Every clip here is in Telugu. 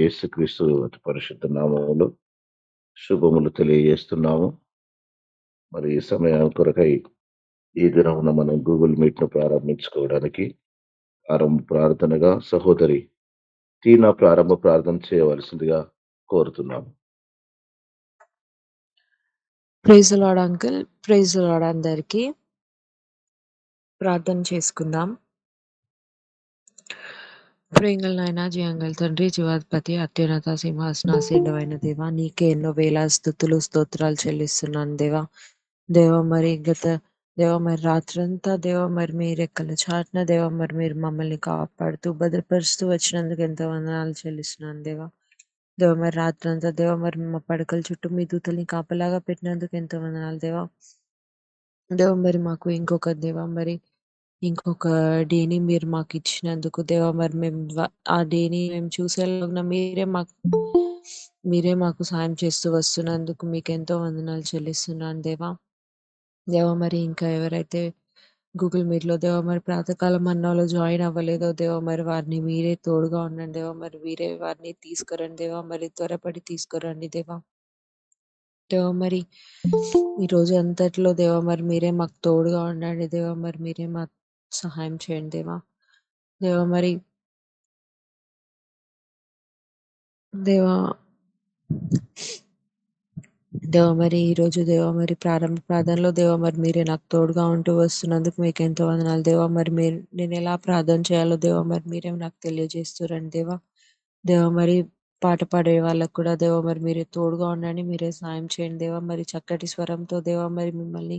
యేసుక్రీస్తు అతి పరిశుద్ధ నామములో శుభములు తెలియజేస్తున్నాము. మరి ఈ సమయం కొరకై ఈ దినమున మనం గూగుల్ మీట్ ను ప్రారంభించుకోవడానికి ప్రార్థనగా సహోదరి టీనా ప్రారంభ ప్రార్థన చేయవలసిందిగా కోరుతున్నాము. Praise the lord uncle. Praise the lord అందరికీ. ప్రార్థన చేసుకుందాం. ప్రేంగల్ నాయన, జయంగల్ తండ్రి, జీవాధిపతి, అత్యున్నత సింహాసనాసీనుడైన దేవా, నీకే ఎన్నో వేల స్తుతులు స్తోత్రాలు చెల్లిస్తున్నాను దేవా. మరి రాత్రంతా మరి మీ రెక్కల చాటున మరి మీరు మమ్మల్ని కాపాడుతూ భద్రపరుస్తూ వచ్చినందుకు ఎంతో వందనాలు చెల్లిస్తున్నాను దేవా. మరి రాత్రంతా మరి మా పడకల చుట్టూ మీ దూతల్ని కాపలాగా పెట్టినందుకు ఎంతో వందనాలు దేవా. మరి మాకు ఇంకొక డేని మీరు మాకు ఇచ్చినందుకు దేవా, మరి మేము ఆ డేని మేము చూసేలాగా మీరే మాకు సాయం చేస్తూ వస్తున్నందుకు మీకు ఎంతో వందనాలు చెల్లిస్తున్నాను దేవా. మరి ఇంకా ఎవరైతే గూగుల్ మీట్లో మరి ప్రాతకాలం మన్నాలో జాయిన్ అవ్వలేదో మరి వారిని మీరే తోడుగా ఉండండి మరి మీరే వారిని తీసుకురండి మరి త్వరపడి తీసుకురండి దేవా. మరి ఈ రోజు అంతట్లో మరి మీరే మాకు తోడుగా ఉండండి మరి మీరే మాకు సహాయం చేయండి మరి మరి ఈరోజు మరి ప్రారంభ ప్రార్థనలో మరి మీరే నాకు తోడుగా ఉంటూ వస్తున్నందుకు మీకు ఎంతో వందనాలు మరి నేను ఎలా ప్రార్థన చేయాలో మరి మీరే నాకు తెలియజేస్తురండి మరి పాట పాడే వాళ్ళకు కూడా మరి మీరే తోడుగా ఉండండి, మీరే సాయం చేయండి మరి చక్కటి స్వరంతో మరి మిమ్మల్ని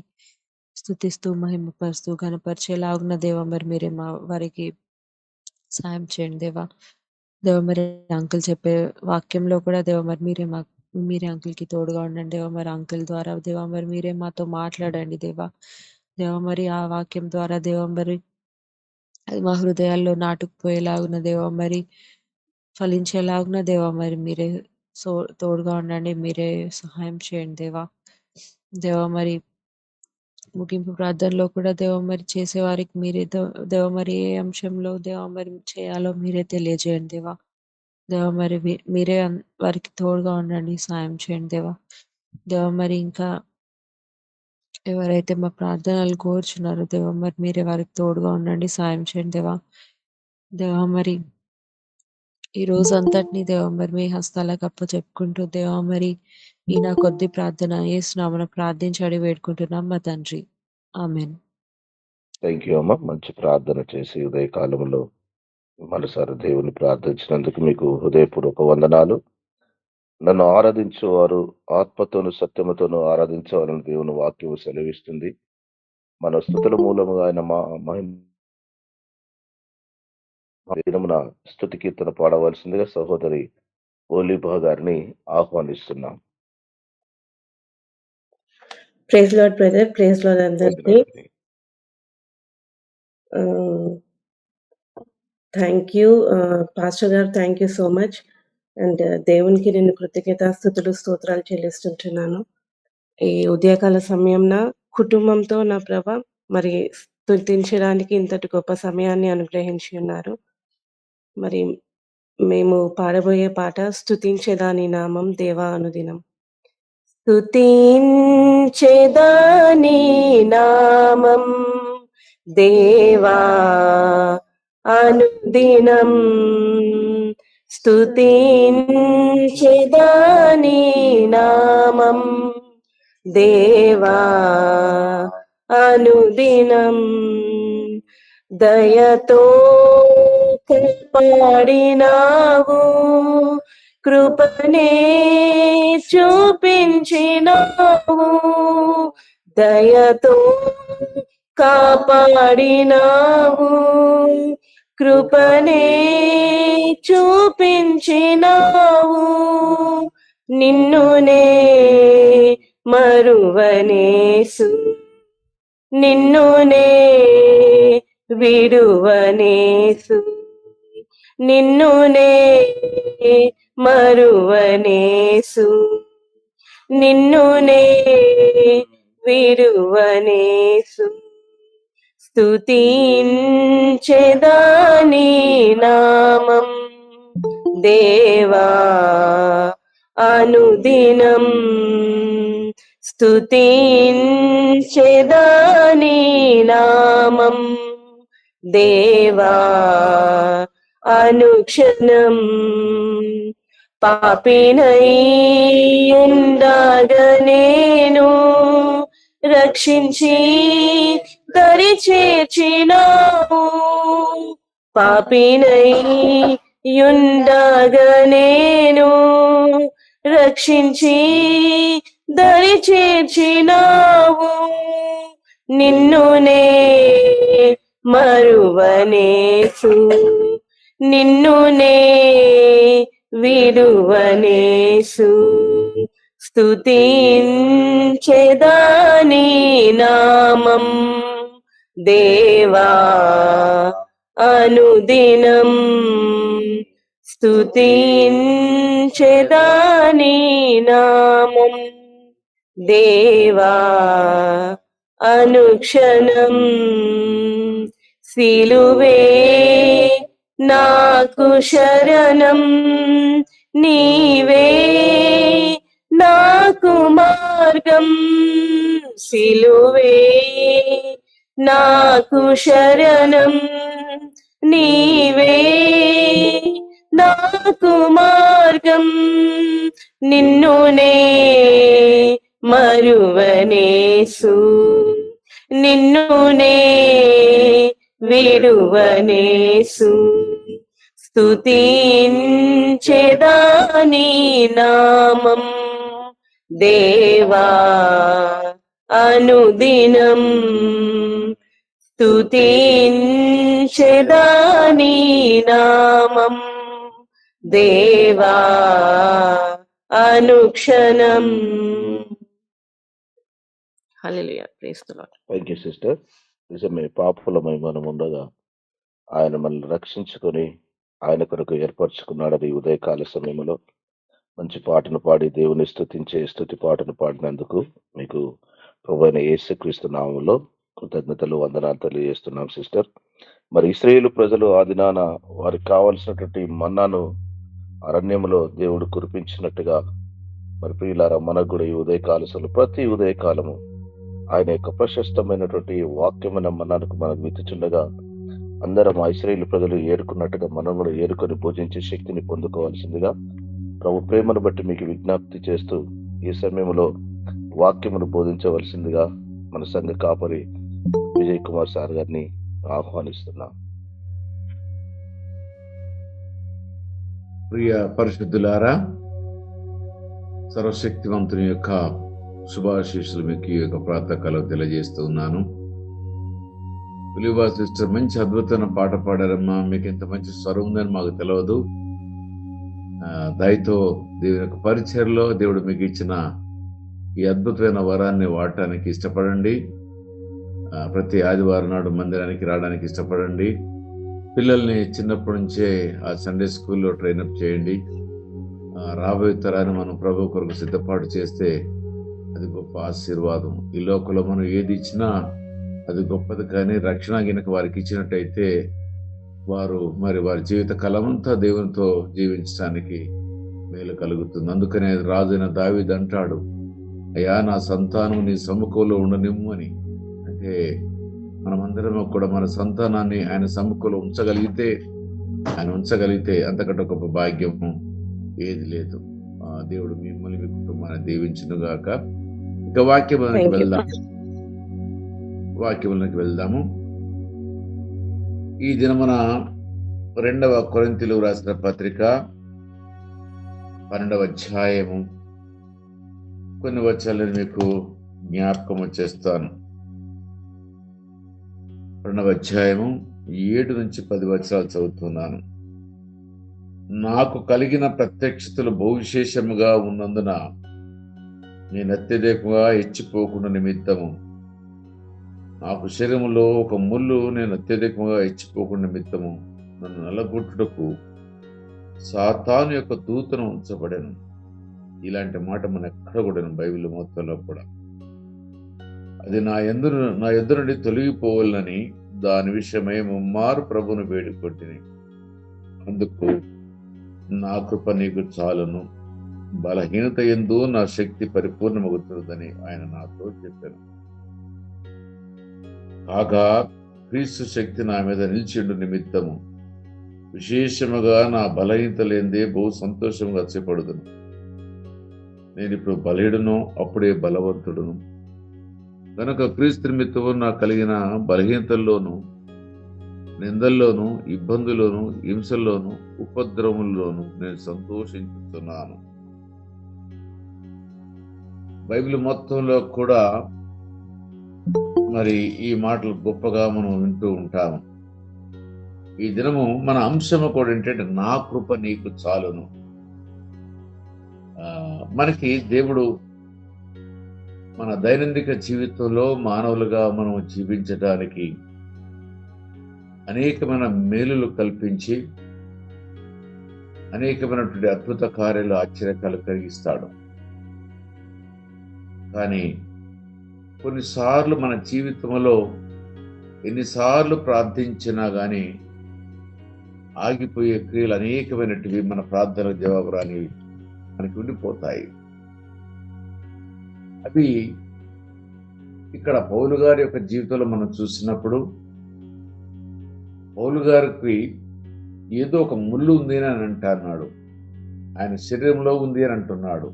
స్తుతిస్తూ మహిమపరుస్తూ కనపరిచేలాగున్న మరి మీరే వారికి సాయం చేయండి మరి అంకుల్ చెప్పే వాక్యంలో కూడా మరి మీరే అంకుల్ కి తోడుగా ఉండండి మరి అంకుల్ ద్వారా మరి మీరే మాతో మాట్లాడండి మరి ఆ వాక్యం ద్వారా మరి అది మా హృదయాల్లో నాటుకుపోయేలాగున్న మరి ఫలించేలాగున్న మరి మీరే తోడుగా ఉండండి, మీరే సహాయం చేయండి మరి ముగింపు ప్రార్థనలో కూడా మరి చేసేవారికి మీరే మరి ఏ అంశంలో మరి చేయాలో మీరే తెలియజేయండి మరి మీరే వారికి తోడుగా ఉండండి, సాయం చేయండి మరి ఇంకా ఎవరైతే మా ప్రార్థనలు కోరుచున్నారో మరి మీరే వారికి తోడుగా ఉండండి, సాయం చేయండి మరి ఈ రోజు అంతటినీ మరి మీ హస్తాలకు అప్పచెప్పుకుంటూ మరి ఈ నా కొద్ది ప్రార్థన యేసునామమున ప్రార్థించి అడిగి వేడుకుంటున్నాం మా తండ్రి, ఆమేన్. థ్యాంక్ యూ అమ్మ. మంచి ప్రార్థన చేసి ఉదయకాలంలో మనసారి దేవుని ప్రార్థించినందుకు మీకు హృదయపూర్వక వందనాలు. నన్ను ఆరాధించేవారు ఆత్మతోను సత్యముతోను ఆరాధించేవారని దేవుని వాక్యం సెలవిస్తుంది. మన స్తుతుల మూలముగా ఆయన దినమున స్తుతి కీర్తన పాడవలసిందిగా సహోదరి ఓలీబా గారిని ఆహ్వానిస్తున్నాం. Praise lord brother, praise lord అందరికీ. థ్యాంక్ యూ పాస్టర్ గారు, thank you so much. And దేవునికి నేను కృతజ్ఞతాస్తుతులు స్తోత్రాలు చెల్లిస్తుంటున్నాను. ఈ ఉదయకాల సమయంన కుటుంబంతో నా ప్రభ మరి స్తుతించడానికి ఇంతటి గొప్ప సమయాన్ని అనుగ్రహించి ఉన్నారు. మరి మేము పాడబోయే పాట స్తుతించేదాని నామం దేవా అనుదినం. స్తుతించేదాని నామం దేవా అనుదినం, స్తుతించేదాని నామం దేవా అనుదినం. దయతో కాపాడినావు, కృపనే చూపించినావు. దయతో కాపాడినావు, కృపనే చూపించినావు. నిన్నునే మరువనేసు, నిన్నునే విడువనేసు, నిన్నునే మరువనేసు, నిన్నునే విడువనేసు. స్తుతించెదాని నామం దేవా అనుదినం స్తుతించెదాని నామం దేవా అనుక్షణం పాపినై ఉండగా నేను రక్షించి దరి చేర్చినావు పాపినై ఉండగా నేను రక్షించి దరి చేర్చినావు నిన్నునే మరువనేసు నిన్నునే విడువనేసు స్తుతించెదాని నామం దేవా అనుదినం స్తుతించెదాని నామం దేవా అనుక్షణం సిలువే నాకు శరణం నీవే నాకు మార్గం సిలువే నాకు శరణం నీవే నాకు మార్గం నిన్నునే మరువనేసు నిన్నునే విడువనేసు స్తుతించెదాని నామం దేవా అనుదినం స్తుతించెదాని నామం దేవా అనుక్షణం. Hallelujah. Praise the lord. Thank you sister. నిజమే, పాపులమై మనం ఉండగా ఆయన మనల్ని రక్షించుకొని ఆయన కొరకు ఏర్పరచుకున్నాడని ఈ ఉదయకాల సమయంలో మంచి పాటను పాడి దేవుని స్తుతించే స్తుతి పాటను పాడినందుకు మీకు ప్రభువైన యేసుక్రీస్తు నామములో కృతజ్ఞతలు వందనాలు తెలియజేస్తున్నాం సిస్టర్. మరి ఇశ్రాయేలు ప్రజలు ఆ దినాన వారికి కావలసినటువంటి మన్నాను అరణ్యములో దేవుడు కురిపించినట్టుగా మరి ప్రియులారా మనకు కూడా ఈ ఉదయకాల ప్రతి ఉదయకాలము ఆయన యొక్క ప్రశస్తమైనటువంటి వాక్యమైన మన్నానికి మనకు విత్తుచుండగా అందరం ఆ ఇశ్రాయేలు ప్రజలు ఏరుకున్నట్టుగా మనం కూడా ఏరుకొని పూజించే శక్తిని పొందుకోవాల్సిందిగా ప్రభు ప్రేమను బట్టి మీకు విజ్ఞప్తి చేస్తూ ఈ సమయంలో వాక్యమును బోధించవలసిందిగా మన సంఘ కాపరి విజయ్ కుమార్ సార్ గారిని ఆహ్వానిస్తున్నాం. ప్రియ పరిశుద్ధులారా, సర్వశక్తివంతుని యొక్క శుభాశీస్సులు మీకు ఈ యొక్క ప్రాతకాలం తెలియజేస్తూ ఉన్నాను. విలువ సిస్టర్ మంచి అద్భుతమైన పాట పాడారమ్మా. మీకు ఎంత మంచి స్వరం ఉందని మాకు తెలియదు. దయతో దేవుని యొక్క పరిచయలో దేవుడు మీకు ఇచ్చిన ఈ అద్భుతమైన వరాన్ని వాడటానికి ఇష్టపడండి. ప్రతి ఆదివారం నాడు మందిరానికి రావడానికి ఇష్టపడండి. పిల్లల్ని చిన్నప్పటి నుంచే ఆ సండే స్కూల్లో ట్రైనప్ చేయండి. రాబోయే తరాన్ని మనం ప్రభు కొరకు సిద్ధపాటు చేస్తే అది గొప్ప ఆశీర్వాదం. ఈ లోకంలో మనం ఏది ఇచ్చినా అది గొప్పది, కానీ రక్షణ గినక వారికి ఇచ్చినట్టయితే వారు మరి వారి జీవిత కాలమంతా దేవునితో జీవించడానికి మేలు కలుగుతుంది. అందుకనే రాజైన దావీదు అంటాడు, అయ్యా నా సంతానం నీ సముఖంలో ఉండనిమ్ము అని. అంటే మనమందరం కూడా మన సంతానాన్ని ఆయన సముఖంలో ఉంచగలిగితే అంతకంటే గొప్ప భాగ్యము ఏది లేదు. దేవుడు మిమ్మల్ని మీ కుటుంబాన్ని దీవించును గాక. ఇక వాక్యములకు వెళ్దాము. ఈ దినమున 2వ కొరింథీయులకు రాసిన పత్రిక 12వ అధ్యాయము కొన్ని వచనాలను మీకు జ్ఞాపకం చేస్తాను. 2వ అధ్యాయము 7 నుంచి 10 వచనాలు చదువుతున్నాను. నాకు కలిగిన ప్రత్యక్షతలు బహువిశేషముగా ఉన్నందున నేను అత్యధికంగా హెచ్చిపోకుండా నిమిత్తము, నాకు శరీరములో ఒక ముళ్ళు నేను అత్యధికంగా హెచ్చిపోకుండా నిమిత్తము నన్ను నల్లగొట్టుటకు సాతాను యొక్క దూతను ఉంచబడాను. ఇలాంటి మాట మన ఎక్కడ కూడా బైబిల్ మొత్తంలో కూడా. అది నా ఎదురు నుండి తొలగిపోవాలని దాని విషయమై ముమ్మారు ప్రభువును వేడుకొట్టిని. అందుకు నా కృప నీకు చాలును, బలహీనత యందు నా శక్తి పరిపూర్ణమవుతుందని ఆయన నాతో చెప్పాను. కాగా క్రీస్తు శక్తి నా మీద నిలిచిండు నిమిత్తము విశేషముగా నా బలహీనత లేనిదే బహు సంతోషంగా అచ్చపడుదును. నేను ఇప్పుడు బలీడును, అప్పుడే బలవంతుడును. కనుక క్రీస్తు నిమిత్తము నాకు కలిగిన బలహీనతల్లోనూ, నిందల్లోనూ, ఇబ్బందుల్లోనూ, హింసల్లోనూ, ఉపద్రవముల్లోనూ నేను సంతోషించుతున్నాను. బైబిల్ మొత్తంలో కూడా మరి ఈ మాటలు గొప్పగా మనం వింటూ ఉంటాము. ఈ దినము మన అంశము కూడా ఏంటంటే నా కృప నీకు చాలును. మనకి దేవుడు మన దైనందిక జీవితంలో మానవులుగా మనం జీవించడానికి అనేకమైన మేలులు కల్పించి అనేకమైనటువంటి అద్భుత కార్యాలు, ఆశ్చర్యకాలు కలిగిస్తాడు. కానీ కొన్నిసార్లు మన జీవితంలో ఎన్నిసార్లు ప్రార్థించినా కానీ ఆగిపోయే క్రియలు అనేకమైనటివి మన ప్రార్థనకు జవాబు రాని మనకి ఉండిపోతాయి. అవి ఇక్కడ పౌలు గారి యొక్క జీవితంలో మనం చూసినప్పుడు పౌలు గారికి ఏదో ఒక ముళ్ళు ఉంది అని అంటున్నాడు, ఆయన శరీరంలో ఉంది అని అంటున్నాడు.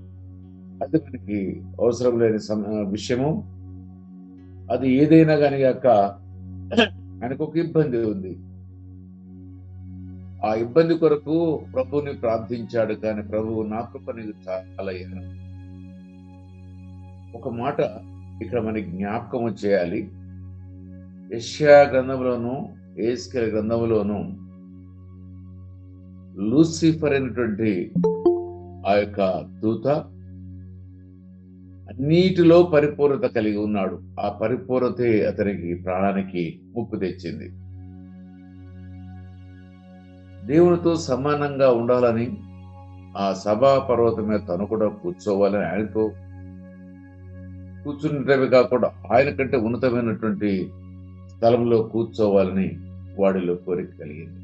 అది మనకి అవసరం లేని విషయము. అది ఏదైనా కానీ కాక ఆయనకు ఒక ఇబ్బంది ఉంది. ఆ ఇబ్బంది కొరకు ప్రభువుని ప్రార్థించాడు. కానీ ప్రభువు నా కృప నీకు చాలయ్యాను. ఒక మాట ఇక్కడ మనకి జ్ఞాపకం చేయాలి. యెషయా గ్రంథంలోను, యెహెజ్కేలు గ్రంథంలోను లూసిఫర్ అయినటువంటి ఆ యొక్క దూత అన్నిటిలో పరిపూర్ణత కలిగి ఉన్నాడు. ఆ పరిపూర్ణతే అతనికి ప్రాణానికి ముప్పు తెచ్చింది. దేవునితో సమానంగా ఉండాలని, ఆ సభా పర్వతం మీద తను కూడా కూర్చోవాలని, ఆయనతో కూర్చుండటమే కాకుండా ఆయన కంటే ఉన్నతమైనటువంటి స్థలంలో కూర్చోవాలని వాడిలో కోరిక కలిగింది.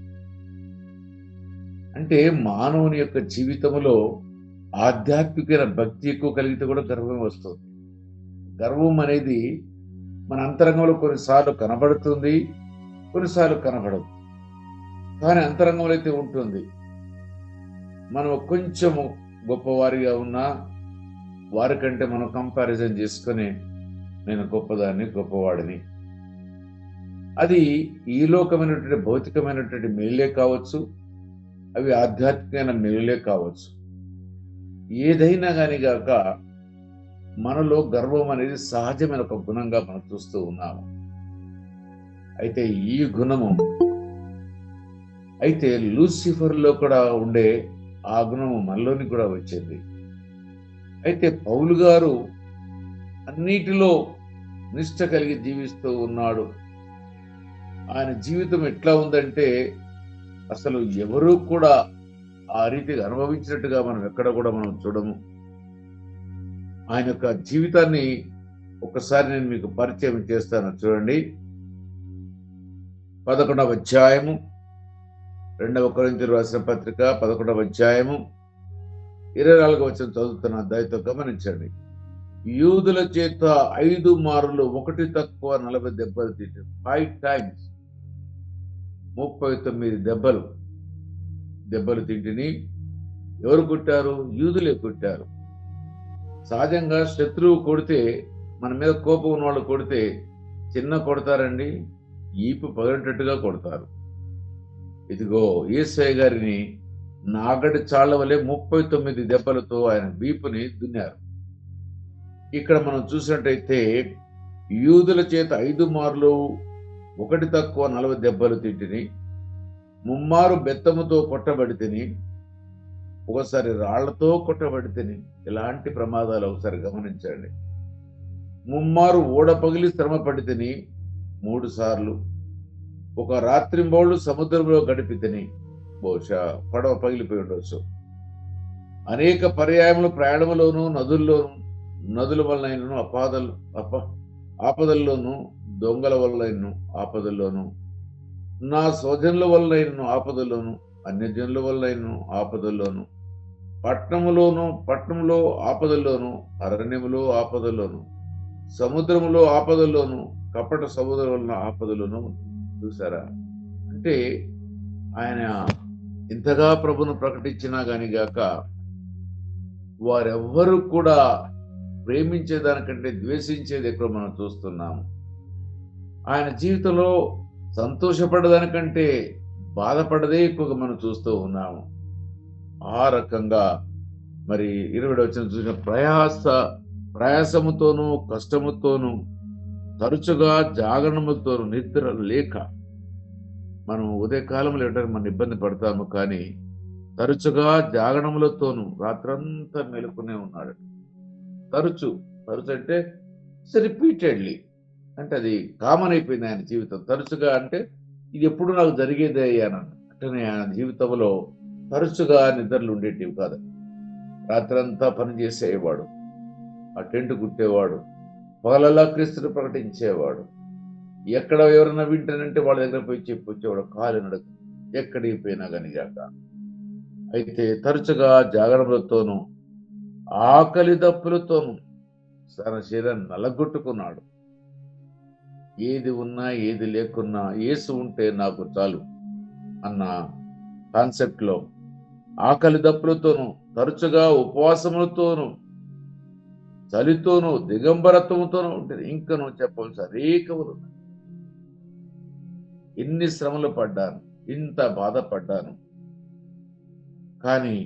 అంటే మానవుని యొక్క జీవితంలో ఆధ్యాత్మికమైన భక్తి ఎక్కువ కలిగితే కూడా గర్వం వస్తుంది. గర్వం అనేది మన అంతరంగంలో కొన్నిసార్లు కనబడుతుంది, కొన్నిసార్లు కనబడదు. కానీ అంతరంగంలో అయితే ఉంటుంది. మనం కొంచెం గొప్పవారిగా ఉన్నా వారికంటే మనం కంపారిజన్ చేసుకొని నేను గొప్పదాన్ని, గొప్పవాడిని. అది ఈ లోకమైనటువంటి భౌతికమైనటువంటి మేలులే కావచ్చు, అవి ఆధ్యాత్మికమైన మేలులే కావచ్చు. ఏదైనా కానీ గాక మనలో గర్వం అనేది సహజమైన ఒక గుణంగా మనం చూస్తూ ఉన్నాము. అయితే ఈ గుణము అయితే లూసిఫర్లో కూడా ఉండే ఆ గుణము మనలోని కూడా వచ్చింది. అయితే పౌలు గారు అన్నిటిలో నిష్ఠ కలిగి జీవిస్తూ ఉన్నాడు. ఆయన జీవితం ఎట్లా ఉందంటే అసలు ఎవరూ కూడా ఆ రీతిగా అనుభవించినట్టుగా మనం ఎక్కడ కూడా మనం చూడము. ఆయన యొక్క జీవితాన్ని ఒకసారి నేను మీకు పరిచయం చేస్తాను. చూడండి, 11వ అధ్యాయము, 2వ కొరింథీయులకు రాసిన పత్రిక 11వ అధ్యాయము 24వ వచనం చదువుతున్న దయతో గమనించండి. యూదుల చేత 5 మారులు 1 తక్కువ 40 దెబ్బలు తింటారు. 5 times 39 దెబ్బలు తింటిని. ఎవరు కొట్టారు? యూదులే కొట్టారు. సహజంగా శత్రువు కొడితే, మన మీద కోపం ఉన్న వాళ్ళు కొడితే చిన్న కొడతారండి, ఈపు పగలటట్టుగా కొడతారు. ఇదిగో యేసయ్య గారిని నాగడి చాళ్ల వలె 39 దెబ్బలతో ఆయన వీపుని దున్నారు. ఇక్కడ మనం చూసినట్టయితే యూదుల చేత 5 మార్లు 1 తక్కువ 40 దెబ్బలు తింటిని. 3 మారు బెత్తముతో కొట్టబడితిని, ఒకసారి రాళ్లతో కొట్టబడితిని. ఇలాంటి ప్రమాదాలు ఒకసారి గమనించండి. 3 మారు ఓడ పగిలి శ్రమ పడితిని 3 సార్లు. ఒక రాత్రింబౌళ్ళు సముద్రంలో గడిపితిని. బహుశా పడవ పగిలిపోయి ఉండవచ్చు. అనేక పర్యాయములు ప్రయాణములోను, నదుల వలనైనను, ఆపదల్లోను, దొంగల వలనైనను ఆపదల్లోను, నా స్వజనుల వలనైనను ఆపదల్లోను అన్యజనుల వల్లైన ఆపదల్లోను, పట్టణంలో ఆపదల్లోను, అరణ్యములో ఆపదల్లోను, సముద్రములో ఆపదల్లోను, కపట సముద్రంలో ఆపదలోను. చూసారా? అంటే ఆయన ఇంతగా ప్రభును ప్రకటించినా గాని గాక వారెవ్వరూ కూడా ప్రేమించేదానికంటే ద్వేషించేది ఎక్కువ మనం చూస్తున్నాము. ఆయన జీవితంలో సంతోషపడదానికంటే బాధపడదే ఎక్కువగా మనం చూస్తూ ఉన్నాము. ఆ రకంగా మరి 20 వచనం చూసిన ప్రయాసముతోనూ కష్టముతోనూ తరచుగా జాగరణములతోనూ నిద్ర లేక, మనం ఉదయకాలంలో ఇవ్వడానికి మనం ఇబ్బంది పడతాము, కానీ తరచుగా జాగరణములతోనూ రాత్రంతా మేలుకునే ఉన్నాడు. తరచు అంటే రిపీటెడ్లీ, అంటే అది కామన్ అయిపోయింది ఆయన జీవితం. తరచుగా అంటే ఇది ఎప్పుడు నాకు జరిగేదే అయ్యానని. అంటే ఆయన జీవితంలో తరచుగా నిద్రలు ఉండేటివి కాదు. రాత్రంతా పని చేసేవాడు, ఆ టెంట్ కుట్టేవాడు, పగలల్లా క్రీస్తుని ప్రకటించేవాడు. ఎక్కడ ఎవరైనా వింటానంటే వాళ్ళ దగ్గర పోయి చెప్పొచ్చేవాడు, కాలు నడక ఎక్కడికి పోయినా కానీ కాక. అయితే తరచుగా జాగరణలతోనూ ఆకలి దప్పులతోనూ తన శరీరాన్ని నలగొట్టుకున్నాడు. ఏది ఉన్నా ఏది లేకున్నా యేసు ఉంటే నాకు చాలు అన్న కాన్సెప్ట్ లో ఆకలి దప్పులతోనూ, తరచుగా ఉపవాసములతోనూ, చలితోనూ, దిగంబరత్వంతోనూ ఉంటుంది. ఇంకను చెప్పవలసి అనేకములు. ఎన్ని శ్రమలు పడ్డాను, ఇంత బాధపడ్డాను, కానీ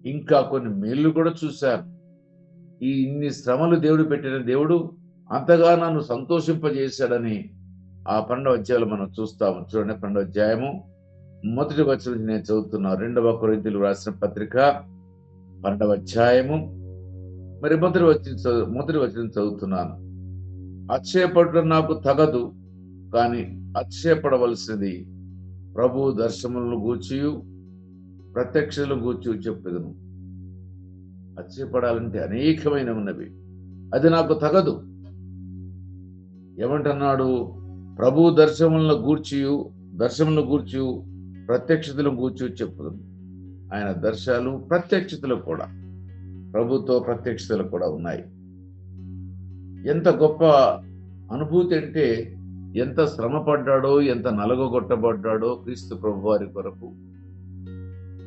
ఇంకా కొన్ని మేళ్ళు కూడా చూశాను. ఈ ఇన్ని శ్రమలు దేవుడు పెట్టిన దేవుడు అంతగా నన్ను సంతోషింపజేశాడని ఆ 12వ అధ్యాయంలో మనం చూస్తాము. చూడండి, 12వ అధ్యాయము 1వ వచనం నేను చదువుతున్నాను. 2వ కొరింథీయులకు రాసిన పత్రిక 12వ అధ్యాయము మరి 1వ వచనం చదువుతున్నాను. అతిశయపడటం నాకు తగదు, కానీ అతిశయపడవలసినది ప్రభు దర్శనములను గూర్చియు ప్రత్యక్షలను గూర్చి చెప్పెదను. అతిశయపడాలంటే అనేకమైన ఉన్నవి, అది నాకు తగదు. ఏమంటున్నాడు? ప్రభు దర్శనములను గూర్చి ప్రత్యక్షతలను గూర్చి చెప్పుదును. ఆయన దర్శనాలు ప్రత్యక్షతలు కూడా, ప్రభుతో ప్రత్యక్షతలు కూడా ఉన్నాయి. ఎంత గొప్ప అనుభూతి అంటే, ఎంత శ్రమ పడ్డాడో, ఎంత నలగొట్టబడ్డాడో క్రీస్తు ప్రభు వారి కొరకు.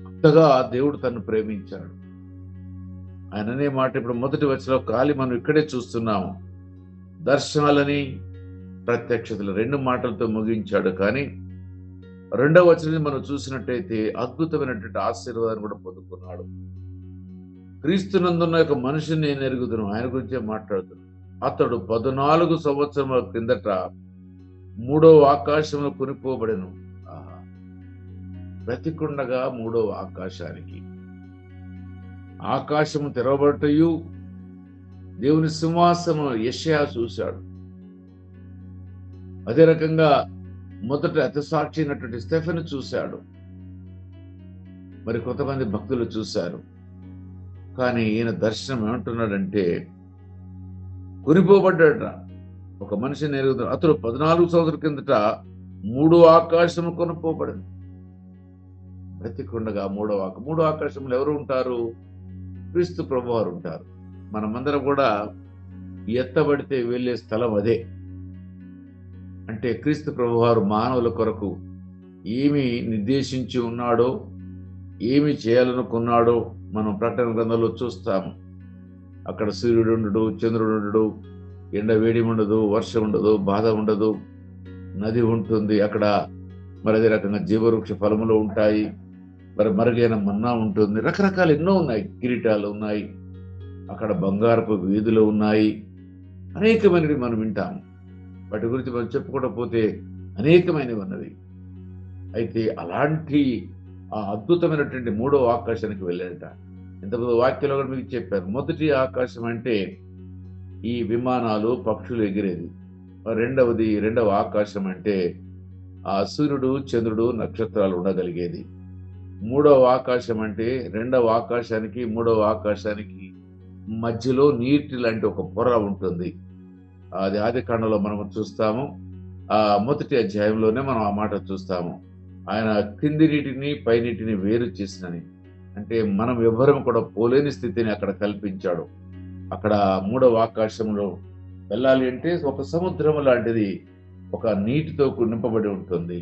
అంతగా దేవుడు తను ప్రేమించాడు. ఆయననే మాట ఇప్పుడు 1వ వచనంలో ఖాళీ మనం ఇక్కడే చూస్తున్నాము. దర్శనాలని ప్రత్యక్షతలు 2 మాటలతో ముగించాడు. కానీ 2వ వచనం మనం చూసినట్టయితే అద్భుతమైనటువంటి ఆశీర్వాదాన్ని కూడా పొందుకున్నాడు. క్రీస్తునందున్న ఒక మనిషిని నేను ఎరుగుదును, ఆయన గురించే మాట్లాడుతున్నాను. అతడు 14 సంవత్సరముల కిందట 3వ ఆకాశంలో కొనిపోబడెను. బ్రతికుండగా 3వ ఆకాశానికి, ఆకాశము తెరవబడటయు దేవుని సింహాసనం యెషయా చూశాడు. అదే రకంగా మొదట హతసాక్షి అయినటువంటి స్టెఫెను చూశాడు. మరి కొంతమంది భక్తులు చూశారు. కానీ ఈయన దర్శనం ఏమంటున్నాడంటే, కొనిపోబడ్డాడట. ఒక మనిషిని ఎరుగుతాడు. అతడు 14 సంవత్సరాల కిందట 3వ ఆకాశము కొనిపోబడింది. బ్రతికుండగా 3వ ఆకాశంలో ఎవరు ఉంటారు? క్రీస్తు ప్రభువారు ఉంటారు. మనమందరం కూడా ఎత్తబడితే వెళ్ళే స్థలం అదే. అంటే క్రీస్తు ప్రభువారు మానవుల కొరకు ఏమి నిర్దేశించి ఉన్నాడో, ఏమి చేయాలనుకున్నాడో మనం ప్రకటన గ్రంథంలో చూస్తాము. అక్కడ సూర్యుడు ఉండడు, చంద్రుడు ఉండడు, ఎండ వేడి ఉండదు, వర్షం ఉండదు, బాధ ఉండదు, నది ఉంటుంది అక్కడ. మరి అదే రకంగా జీవవృక్ష ఫలములు ఉంటాయి, మరి మరుగైన మన్నా ఉంటుంది, రకరకాలు ఎన్నో ఉన్నాయి. కిరీటాలు ఉన్నాయి, అక్కడ బంగారపు వీధులు ఉన్నాయి, అనేకమైనవి మనం వింటాము. వాటి గురించి మనం చెప్పుకోకపోతే అనేకమైనవి ఉన్నవి. అయితే అలాంటి ఆ అద్భుతమైనటువంటి 3వ ఆకాశానికి వెళ్ళాడట. ఇంతకుముందు వాక్యంలో కూడా మీకు చెప్పారు. మొదటి ఆకాశం అంటే ఈ విమానాలు, పక్షులు ఎగిరేది. రెండవ ఆకాశం అంటే ఆ సూర్యుడు, చంద్రుడు, నక్షత్రాలు ఉండగలిగేది. 3వ ఆకాశం అంటే 2వ ఆకాశానికి 3వ ఆకాశానికి మధ్యలో నీటి లాంటి ఒక పొర ఉంటుంది. అది ఆదికాండంలో మనం చూస్తాము. ఆ 1వ అధ్యాయంలోనే మనం ఆ మాట చూస్తాము. ఆయన కింది నీటిని పై నీటిని వేరు చేసినని, అంటే మనం ఎవ్వరం కూడా పోలేని స్థితిని అక్కడ కల్పించాడు. అక్కడ మూడవ ఆకాశంలో వెళ్ళాలి అంటే ఒక సముద్రం లాంటిది ఒక నీటితో నింపబడి ఉంటుంది.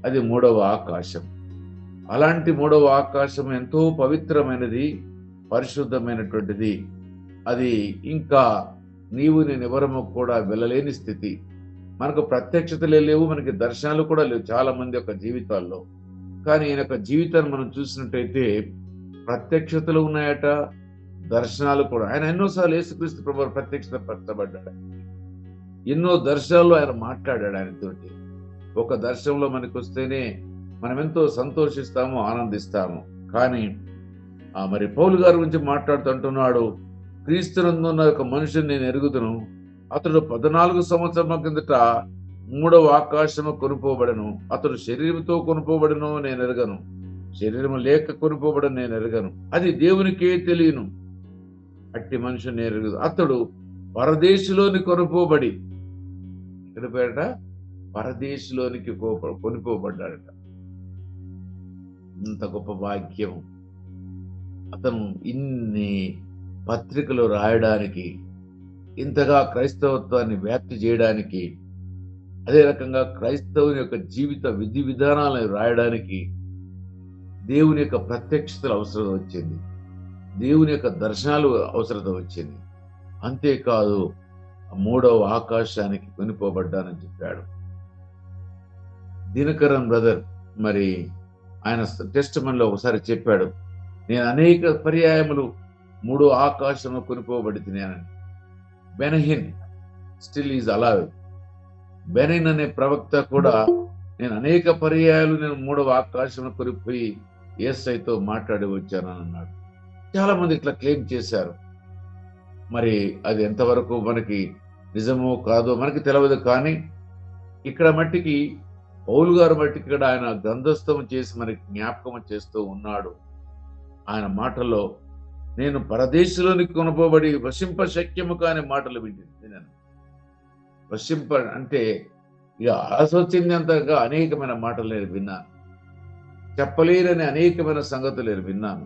అది మూడవ ఆకాశం. అలాంటి మూడవ ఆకాశం ఎంతో పవిత్రమైనది, పరిశుద్ధమైనటువంటిది. అది ఇంకా నీవు నేను ఎవరము కూడా వెళ్ళలేని స్థితి. మనకు ప్రత్యక్షతలే లేవు, మనకి దర్శనాలు కూడా లేవు చాలా మంది యొక్క జీవితాల్లో. కానీ ఈయన యొక్క జీవితాన్ని మనం చూసినట్టయితే ప్రత్యక్షతలు ఉన్నాయట, దర్శనాలు కూడా. ఆయన ఎన్నోసార్లు యేసుక్రీస్తు ప్రభువు ప్రత్యక్షత పరచబడ్డాడు. ఎన్నో దర్శనాల్లో ఆయన మాట్లాడాడు ఆయనతోటి. ఒక దర్శనంలో మనకు వస్తేనే మనం ఎంతో సంతోషిస్తాము, ఆనందిస్తాము. కానీ మరి పౌలు గారి గురించి మాట్లాడుతుంటున్నాడు, క్రీస్తునందున్న ఒక మనుషుని నేను ఎరుగుదును, అతడు 14 సంవత్సరాల కిందట మూడవ ఆకాశము కొనుపోబడను, అతడు శరీరంతో కొనుపోబడను నేను ఎరగను, శరీరము లేక కొనుపోబడను నేను ఎరగను, అది దేవునికే తెలియను, అట్టి మనుషుని ఎరుగదు. అతడు పరదేశంలోని కొనుపోబడి, ఇక్కడ పేరట పరదేశంలోనికి కొనుపోబడ్డాడట. ఇంత గొప్ప భాగ్యం. అతను ఇన్ని పత్రికలు రాయడానికి, ఇంతగా క్రైస్తవత్వాన్ని వ్యాప్తి చేయడానికి, అదే రకంగా క్రైస్తవుని యొక్క జీవిత విధి విధానాలను రాయడానికి దేవుని యొక్క ప్రత్యక్షతలు అవసరం వచ్చింది, దేవుని యొక్క దర్శనాలు అవసరత వచ్చింది. అంతేకాదు మూడవ ఆకాశానికి కొనిపోబడ్డానని చెప్పాడు. దినకరన్ బ్రదర్ మరి ఆయన టెస్ట్ మనలో ఒకసారి చెప్పాడు, నేను అనేక పర్యాయములు మూడో ఆకాశంలో కొనిపోబడి తినానని. బెనహిన్ స్టిల్ ఈజ్ అలైవ్. బెనహిన్ అనే ప్రవక్త కూడా నేను అనేక పర్యాయాలు నేను మూడవ ఆకాశంలో కొనిపోయి యేసయ్యతో మాట్లాడి వచ్చానని అన్నాడు. చాలా మంది ఇట్లా క్లెయిమ్ చేశారు. మరి అది ఎంతవరకు మనకి నిజమో కాదో మనకి తెలియదు. కానీ ఇక్కడ మట్టికి పౌలు గారు మట్టికి ఇక్కడ ఆయన గ్రంథస్థం చేసి మనకి జ్ఞాపకం చేస్తూ ఉన్నాడు. ఆయన మాటల్లో నేను పరదేశంలోనికి కొనుపోబడి వశింప శక్యము కాని మాటలు విన్నాను. వశింప అంటే ఇక ఆలోచించేంతగా అనేకమైన మాటలు నేను విన్నాను, చెప్పలేరని అనేకమైన సంగతులు నేను విన్నాను.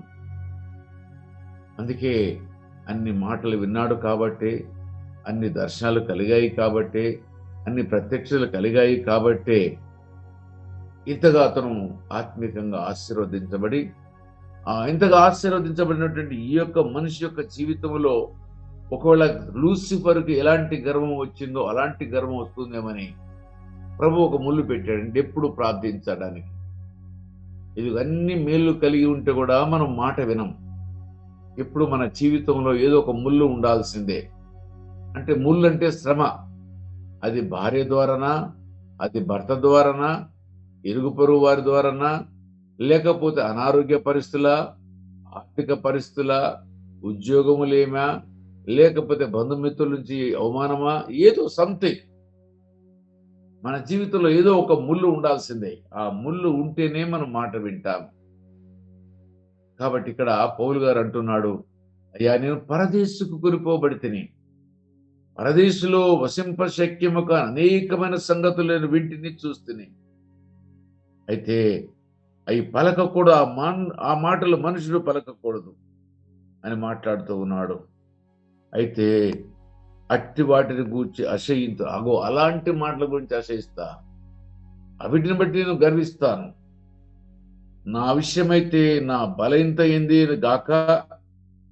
అందుకే అన్ని మాటలు విన్నాడు కాబట్టి, అన్ని దర్శనాలు కలిగాయి కాబట్టి, అన్ని ప్రత్యక్షలు కలిగాయి కాబట్టి ఇంతగా అతను ఆత్మీయంగా ఆశీర్వదించబడి, ఇంతగా ఆశీర్వదించబడినటువంటి ఈ యొక్క మనిషి యొక్క జీవితంలో ఒకవేళ లూసిఫర్కి ఎలాంటి గర్వం వచ్చిందో అలాంటి గర్వం వస్తుందేమని ప్రభు ఒక ముళ్ళు పెట్టాడంటే ఎప్పుడు ప్రార్థించడానికి. ఇది అన్ని మేళ్ళు కలిగి ఉంటే కూడా మనం మాట వినం. ఎప్పుడు మన జీవితంలో ఏదో ఒక ముళ్ళు ఉండాల్సిందే. అంటే ముళ్ళు అంటే శ్రమ. అది భార్య ద్వారానా, అది భర్త ద్వారానా, ఇరుగు పొరుగు వారి ద్వారానా, లేకపోతే అనారోగ్య పరిస్థితుల, ఆర్థిక పరిస్థితుల, ఉద్యోగములేమా, లేకపోతే బంధుమిత్రుల నుంచి అవమానమా, ఏదో సంథింగ్ మన జీవితంలో ఏదో ఒక ముళ్ళు ఉండాల్సిందే. ఆ ముళ్ళు ఉంటేనే మనం మాట వింటాం. కాబట్టి ఇక్కడ పౌలు గారు అంటున్నాడు, అయ్యా నేను పరదేశుకు కొనిపోబడి తిని, పరదేశంలో వశింప శక్యము కాని అనేకమైన సంగతులు నేను వింటిని చూస్తుని, అయితే అవి పలకకూడదు, ఆ మాటలు మనుషుడు పలకకూడదు అని మాట్లాడుతూ ఉన్నాడు. అయితే అట్టి వాటిని గూర్చి అసహ్యించు, అగో అలాంటి మాటల గురించి అసహిస్తా, అవిటిని బట్టి నేను గర్విస్తాను. నా విషయమైతే నా బలహీనత ఏంది గాక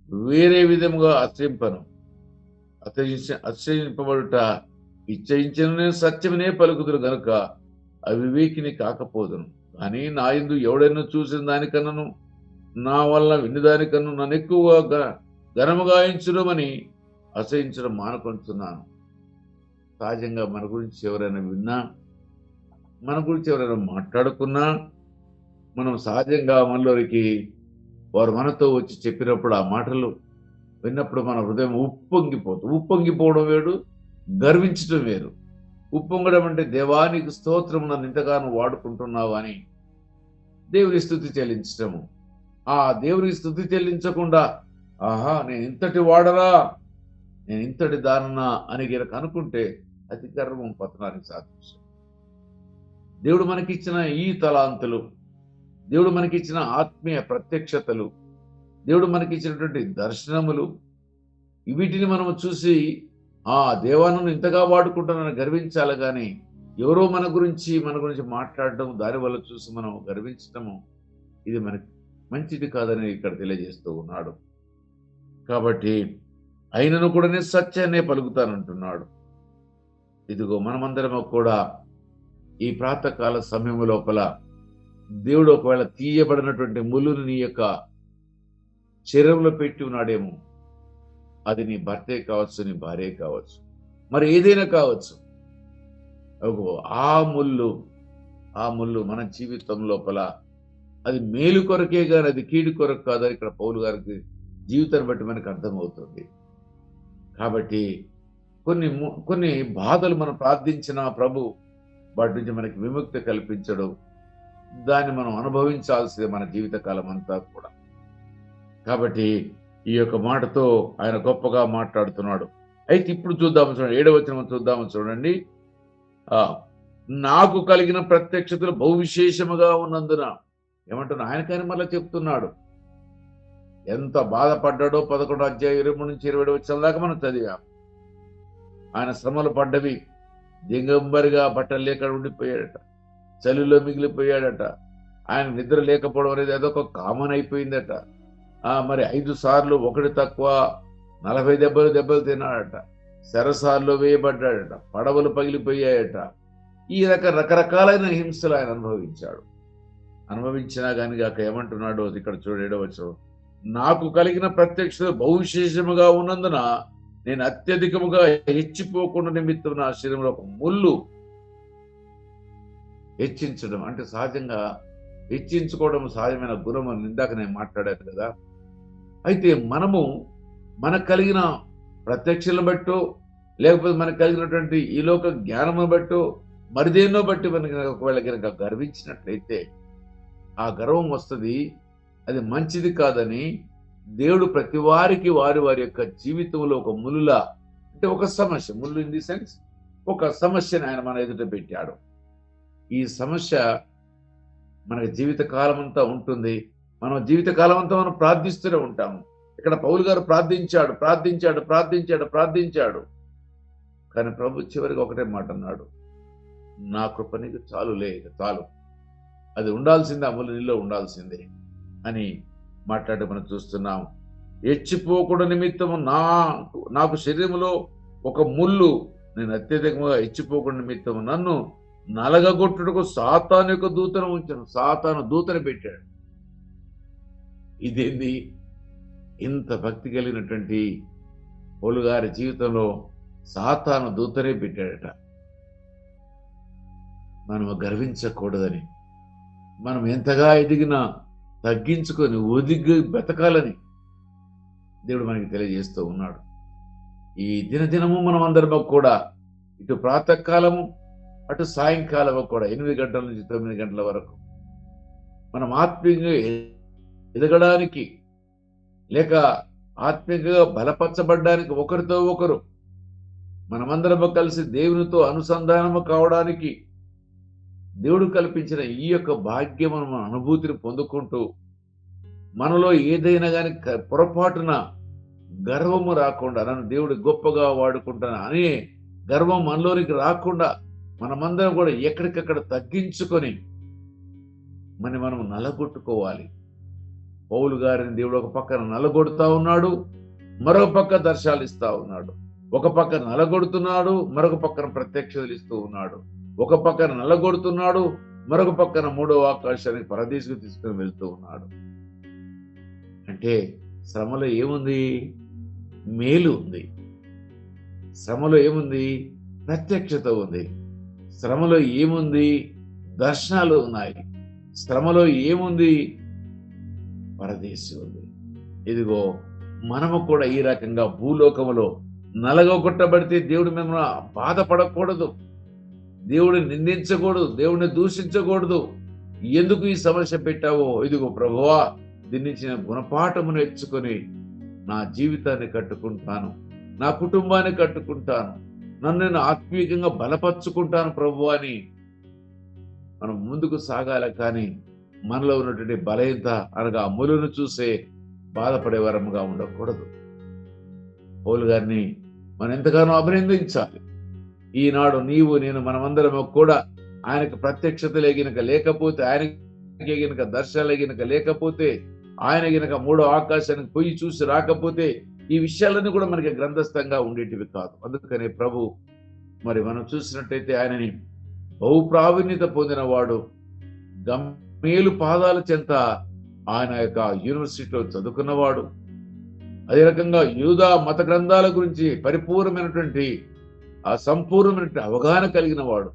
వేరే విధముగా అసహింపను. అసహింపబడుట ఇచ్చయించను, నేను సత్యమనే పలుకుతును గనుక అవివేకిని కాకపోదును. కానీ నా యందు ఎవడైనా చూసిన దానికన్నాను, నా వల్ల విని దానికన్నా నన్ను ఎక్కువగా ఘనముగా ఎంచుడమని అసహించడం మానుకుంటున్నాను. సహజంగా మన గురించి ఎవరైనా విన్నా, మన గురించి ఎవరైనా మాట్లాడుకున్నా, మనం సహజంగా మనలోకి వారు మనతో వచ్చి చెప్పినప్పుడు ఆ మాటలు విన్నప్పుడు మన హృదయం ఉప్పొంగిపోవడం వేరు, గర్వించడం వేరు. ఉప్పొంగడం అంటే దేవానికి స్తోత్రం, నన్ను ఇంతగానో వాడుకుంటున్నావు అని దేవుని స్తుతి చెల్లించటము. ఆ దేవునికి స్తుతి చెల్లించకుండా ఆహా నేను ఇంతటి వాడరా, నేను ఇంతటి దానన్నా అని గిరకు అనుకుంటే అది గర్వం పతనానికి సాదృశ్యం. దేవుడు మనకిచ్చిన ఈ తలాంతులు, దేవుడు మనకిచ్చిన ఆత్మీయ ప్రత్యక్షతలు, దేవుడు మనకిచ్చినటువంటి దర్శనములు, వీటిని మనము చూసి దేవాలను ఇంతగా వాడుకుంటానని గర్వించాలి. కానీ ఎవరో మన గురించి మాట్లాడడం, దానివల్ల చూసి మనం గర్వించడము, ఇది మనకి మంచిది కాదని ఇక్కడ తెలియజేస్తూ ఉన్నాడు. కాబట్టి అయినను కూడా నేను సత్యాన్నే పలుకుతానంటున్నాడు. ఇదిగో మనమందరము కూడా ఈ ప్రాతకాల సమయం లోపల దేవుడు ఒకవేళ తీయబడినటువంటి ముళ్ళుని నీ యొక్క శరీరంలో పెట్టి ఉన్నాడేమో, అది నీ భర్తే కావచ్చు, నీ భార్య కావచ్చు, మరి ఏదైనా కావచ్చు. ఆ ముళ్ళు మన జీవితం లోపల అది మేలు కొరకే కానీ అది కీడు కొరకు కాదని ఇక్కడ పౌలు గారికి జీవితాన్ని బట్టి మనకు అర్థమవుతుంది. కాబట్టి కొన్ని బాధలు మనం ప్రార్థించిన ప్రభు వాటి నుంచి మనకి విముక్తి కల్పించడం, దాన్ని మనం అనుభవించాల్సిందే మన జీవితకాలం అంతా కూడా. కాబట్టి ఈ యొక్క మాటతో ఆయన గొప్పగా మాట్లాడుతున్నాడు. అయితే ఇప్పుడు చూద్దాము చూడండి, 7వ వచనం చూద్దాము చూడండి. నాకు కలిగిన ప్రత్యక్షతలు బహువిశేషముగా ఉన్నందున ఏమంటున్నా ఆయనకైనా మళ్ళీ చెప్తున్నాడు. ఎంత బాధపడ్డాడో 11వ అధ్యాయం 23 నుంచి 27 వచనం దాకా మనం చదివాం. ఆయన శ్రమలు పడ్డవి, దిగంబరిగా బట్టలు లేక ఉండిపోయాడట, చలిలో మిగిలిపోయాడట. ఆయన నిద్ర లేకపోవడం అనేది అదొక కామన్ అయిపోయిందట. మరి 5 సార్లు ఒకటి తక్కువ 40 దెబ్బలు తిన్నాడట, శరసాల్లో వేయబడ్డాడట, పడవలు పగిలిపోయాయట. ఈ రకరకాలైన హింసలు ఆయన అనుభవించినా కానీ గాక ఏమంటున్నాడు ఇక్కడ చూడవచ్చు. నాకు కలిగిన ప్రత్యక్షత బహువిశేషముగా ఉన్నందున నేను అత్యధికముగా హెచ్చిపోకుండా నిమిత్తం నా శరీరంలో ఒక ముళ్ళు హెచ్చించడం అంటే సహజంగా హెచ్చించుకోవడం సహజమైన గుణం అని ఇందాక నేను మాట్లాడాను కదా. అయితే మనకు కలిగిన ప్రత్యక్షలను బట్టో లేకపోతే మనకు కలిగినటువంటి ఈ లోక జ్ఞానమును బట్టో మరిదేన్నో బట్టి మనకి ఒకవేళ కనుక గర్వించినట్లయితే ఆ గర్వం వస్తుంది. అది మంచిది కాదని దేవుడు ప్రతి వారికి వారి యొక్క జీవితంలో ఒక ములులా అంటే ఒక సమస్య, ముళ్ళు ఇన్ ది సెన్స్ ఒక సమస్యను ఆయన మన ఎదుట పెట్టాడు. ఈ సమస్య మనకి జీవితకాలం అంతా ఉంటుంది. మనం జీవితకాలం అంతా మనం ప్రార్థిస్తూనే ఉంటాము. ఇక్కడ పౌలు గారు ప్రార్థించాడు. కానీ ప్రభు చివరికి ఒకటే మాట అన్నాడు, నా కృప నీకు చాలు, అది ఉండాల్సిందే, ఆ ముళ్ళు నీలో ఉండాల్సిందే అని మాట్లాడి మనం చూస్తున్నాం. హెచ్చిపోకుండా నిమిత్తము నాకు శరీరంలో ఒక ముళ్ళు, నేను అత్యధికంగా హెచ్చిపోకుండా నిమిత్తము నన్ను నలగగొట్టుటకు సాతాను యొక్క దూతను ఉంచాను. సాతాను దూతను పెట్టాడు. ఇదేంది? ఇంత భక్తి కలిగినటువంటి పౌలు గారి జీవితంలో సాతాను దూతనే పెట్టాడట. మనము గర్వించకూడదని, మనం ఎంతగా ఎదిగినా తగ్గించుకొని ఒదిగి బతకాలని దేవుడు మనకి తెలియజేస్తూ ఉన్నాడు. ఈ దినదినము మనం అందరం కూడా ఇటు ప్రాతకాలము అటు సాయంకాలము కూడా 8 గంటల నుంచి 9 గంటల వరకు మనం ఆత్మీయంగా ఎదగడానికి లేక ఆత్మీయంగా బలపరచబడ్డానికి ఒకరితో ఒకరు మనమందరము కలిసి దేవునితో అనుసంధానము కావడానికి దేవుడు కల్పించిన ఈ యొక్క భాగ్యము మన అనుభూతిని పొందుకుంటూ మనలో ఏదైనా కానీ పొరపాటున గర్వము రాకుండా, నన్ను దేవుడు గొప్పగా వాడుకుంటాను అనే గర్వం మనలోనికి రాకుండా మనమందరం కూడా ఎక్కడికక్కడ తగ్గించుకొని మనం నలగొట్టుకోవాలి. పౌలు గారిని దేవుడు ఒక పక్కన నలగొడుతూ ఉన్నాడు, మరొక పక్క దర్శనాలు ఇస్తా ఉన్నాడు. ఒక పక్కన నలగొడుతున్నాడు, మరొక పక్కన ప్రత్యక్షతలు ఇస్తూ ఉన్నాడు. ఒక పక్కన నలగొడుతున్నాడు, మరొక పక్కన 3వ ఆకాశానికి పరదేశకు తీసుకుని వెళ్తూ ఉన్నాడు. అంటే శ్రమలో ఏముంది? మేలు ఉంది. శ్రమలో ఏముంది? ప్రత్యక్షత ఉంది. శ్రమలో ఏముంది? దర్శనాలు ఉన్నాయి. శ్రమలో ఏముంది? పరదేశం ఉంది. ఇదిగో మనము కూడా ఈ రకంగా భూలోకములో నలగొట్టబడితే దేవుడు మేము బాధపడకూడదు, దేవుడిని నిందించకూడదు, దేవుడిని దూషించకూడదు. ఎందుకు ఈ సమస్య పెట్టావో, ఇదిగో ప్రభువా దీని నుంచి నేను గుణపాఠము నేర్చుకొని నా జీవితాన్ని కట్టుకుంటాను, నా కుటుంబాన్ని కట్టుకుంటాను, నన్ను నేను ఆత్మీయంగా బలపరుచుకుంటాను ప్రభు అని మనం ముందుకు సాగాలి, కానీ మనలో ఉన్నటువంటి బలహీనత అనగా అమ్ములను చూసే బాధపడే వరముగా ఉండకూడదు. పౌలు గారిని మనం ఎంతగానో అభినందించాలి. ఈనాడు నీవు నేను మనమందరం కూడా ఆయనకు ప్రత్యక్షత లేకపోతే, ఆయనకి గినక దర్శనాలు గినక లేకపోతే, ఆయన గినక మూడో ఆకాశానికి పోయి చూసి రాకపోతే ఈ విషయాలన్నీ కూడా మనకి గ్రంథస్థంగా ఉండేటివి కాదు. అందుకనే ప్రభు మరి మనం చూసినట్టయితే ఆయనని బహు ప్రావీణ్యత పొందిన వాడు, గమ్మేలు పాదాల చెంత ఆయన యొక్క యూనివర్సిటీలో చదువుకున్నవాడు, అదే రకంగా యూదా మత గ్రంథాల గురించి పరిపూర్ణమైనటువంటి ఆ సంపూర్ణమైనటువంటి అవగాహన కలిగిన వాడు.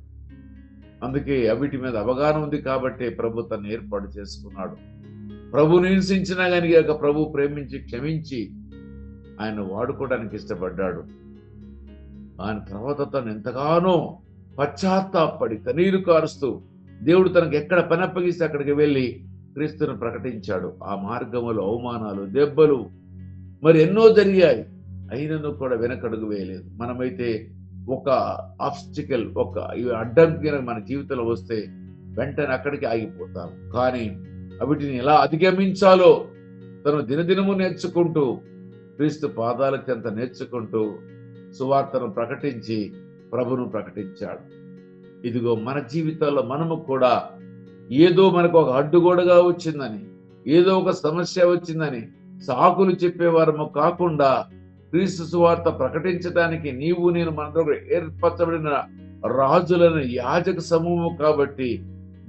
అందుకే వీటి మీద అవగాహన ఉంది కాబట్టి ప్రభు తను ఏర్పాటు చేసుకున్నాడు. ప్రభుని హింసించినా కానీ ప్రభు ప్రేమించి క్షమించి ఆయన వాడుకోవడానికి ఇష్టపడ్డాడు. ఆయన తర్వాత తను ఎంతగానో పశ్చాత్తాపడి కన్నీరు కారుస్తూ దేవుడు తనకు ఎక్కడ పని అప్పగిస్తే అక్కడికి వెళ్ళి క్రీస్తును ప్రకటించాడు. ఆ మార్గములో అవమానాలు, దెబ్బలు మరి ఎన్నో జరిగాయి, అయినను కూడా వెనకడుగు వేయలేదు. మనమైతే ఒక ఆబ్స్టికల్, ఒక అడ్డంకి మన జీవితంలో వస్తే వెంటనే అక్కడికి ఆగిపోతాం. కానీ వీటిని ఎలా అధిగమించాలో తను దినదినము నేర్చుకుంటూ, క్రీస్తు పాదాల చెంత నేర్చుకుంటూ సువార్తను ప్రకటించి ప్రభును ప్రకటించాడు. ఇదిగో మన జీవితాల్లో మనము కూడా ఏదో మనకు ఒక అడ్డుగోడగా వచ్చిందని, ఏదో ఒక సమస్య వచ్చిందని సాకులు చెప్పేవారము కాకుండా, క్రీస్తు సువార్త ప్రకటించడానికి నీవు నేను మన దగ్గర ఏర్పరచబడిన రాజులను యాజక సమూహము కాబట్టి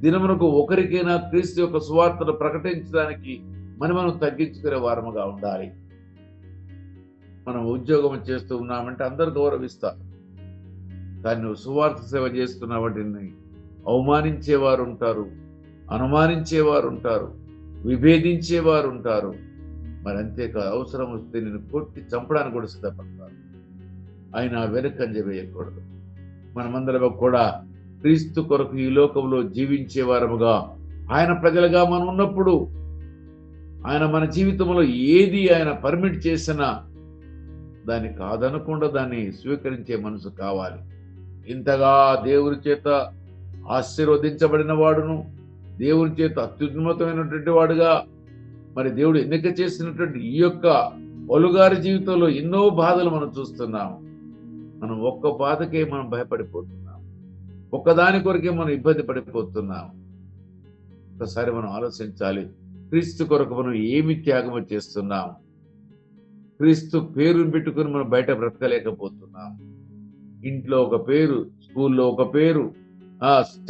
దినమునకు ఒకరికైనా క్రీస్తు యొక్క సువార్తను ప్రకటించడానికి మనం తగ్గించుకునే వారముగా ఉండాలి. మనం ఉద్యోగం చేస్తూ ఉన్నామంటే అందరు గౌరవిస్తారు, కానీ నువ్వు సువార్త సేవ చేస్తున్నావంటే అవమానించేవారు ఉంటారు, అనుమానించేవారు ఉంటారు, విభేదించేవారు ఉంటారు. మరి అంతేకాదు, అవసరం వస్తే నేను కొట్టి చంపడానికి కూడా సిద్ధపడతారు. ఆయన వెనుకంజ వేయకూడదు. మనమందరం కూడా క్రీస్తు కొరకు ఈ లోకంలో జీవించే వారముగా, ఆయన ప్రజలుగా మనం ఉన్నప్పుడు ఆయన మన జీవితంలో ఏది ఆయన పర్మిట్ చేసినా దాన్ని కాదనకుండా దాన్ని స్వీకరించే మనసు కావాలి. ఇంతగా దేవుని చేత ఆశీర్వదించబడిన వాడును, దేవుని చేత అత్యున్నతమైనటువంటి వాడుగా మరి దేవుడు ఎన్నిక చేసినటువంటి ఈ యొక్క పౌలుగారి జీవితంలో ఎన్నో బాధలు మనం చూస్తున్నాము. మనం ఒక్క బాధకే మనం భయపడిపోతున్నాం, ఒక్కదాని కొరకే మనం ఇబ్బంది పడిపోతున్నాం. ఒకసారి మనం ఆలోచించాలి, క్రీస్తు కొరకు మనం ఏమి త్యాగం చేస్తున్నాం? క్రీస్తు పేరుని పెట్టుకుని మనం బయట బ్రతకలేకపోతున్నాం. ఇంట్లో ఒక పేరు, స్కూల్లో ఒక పేరు,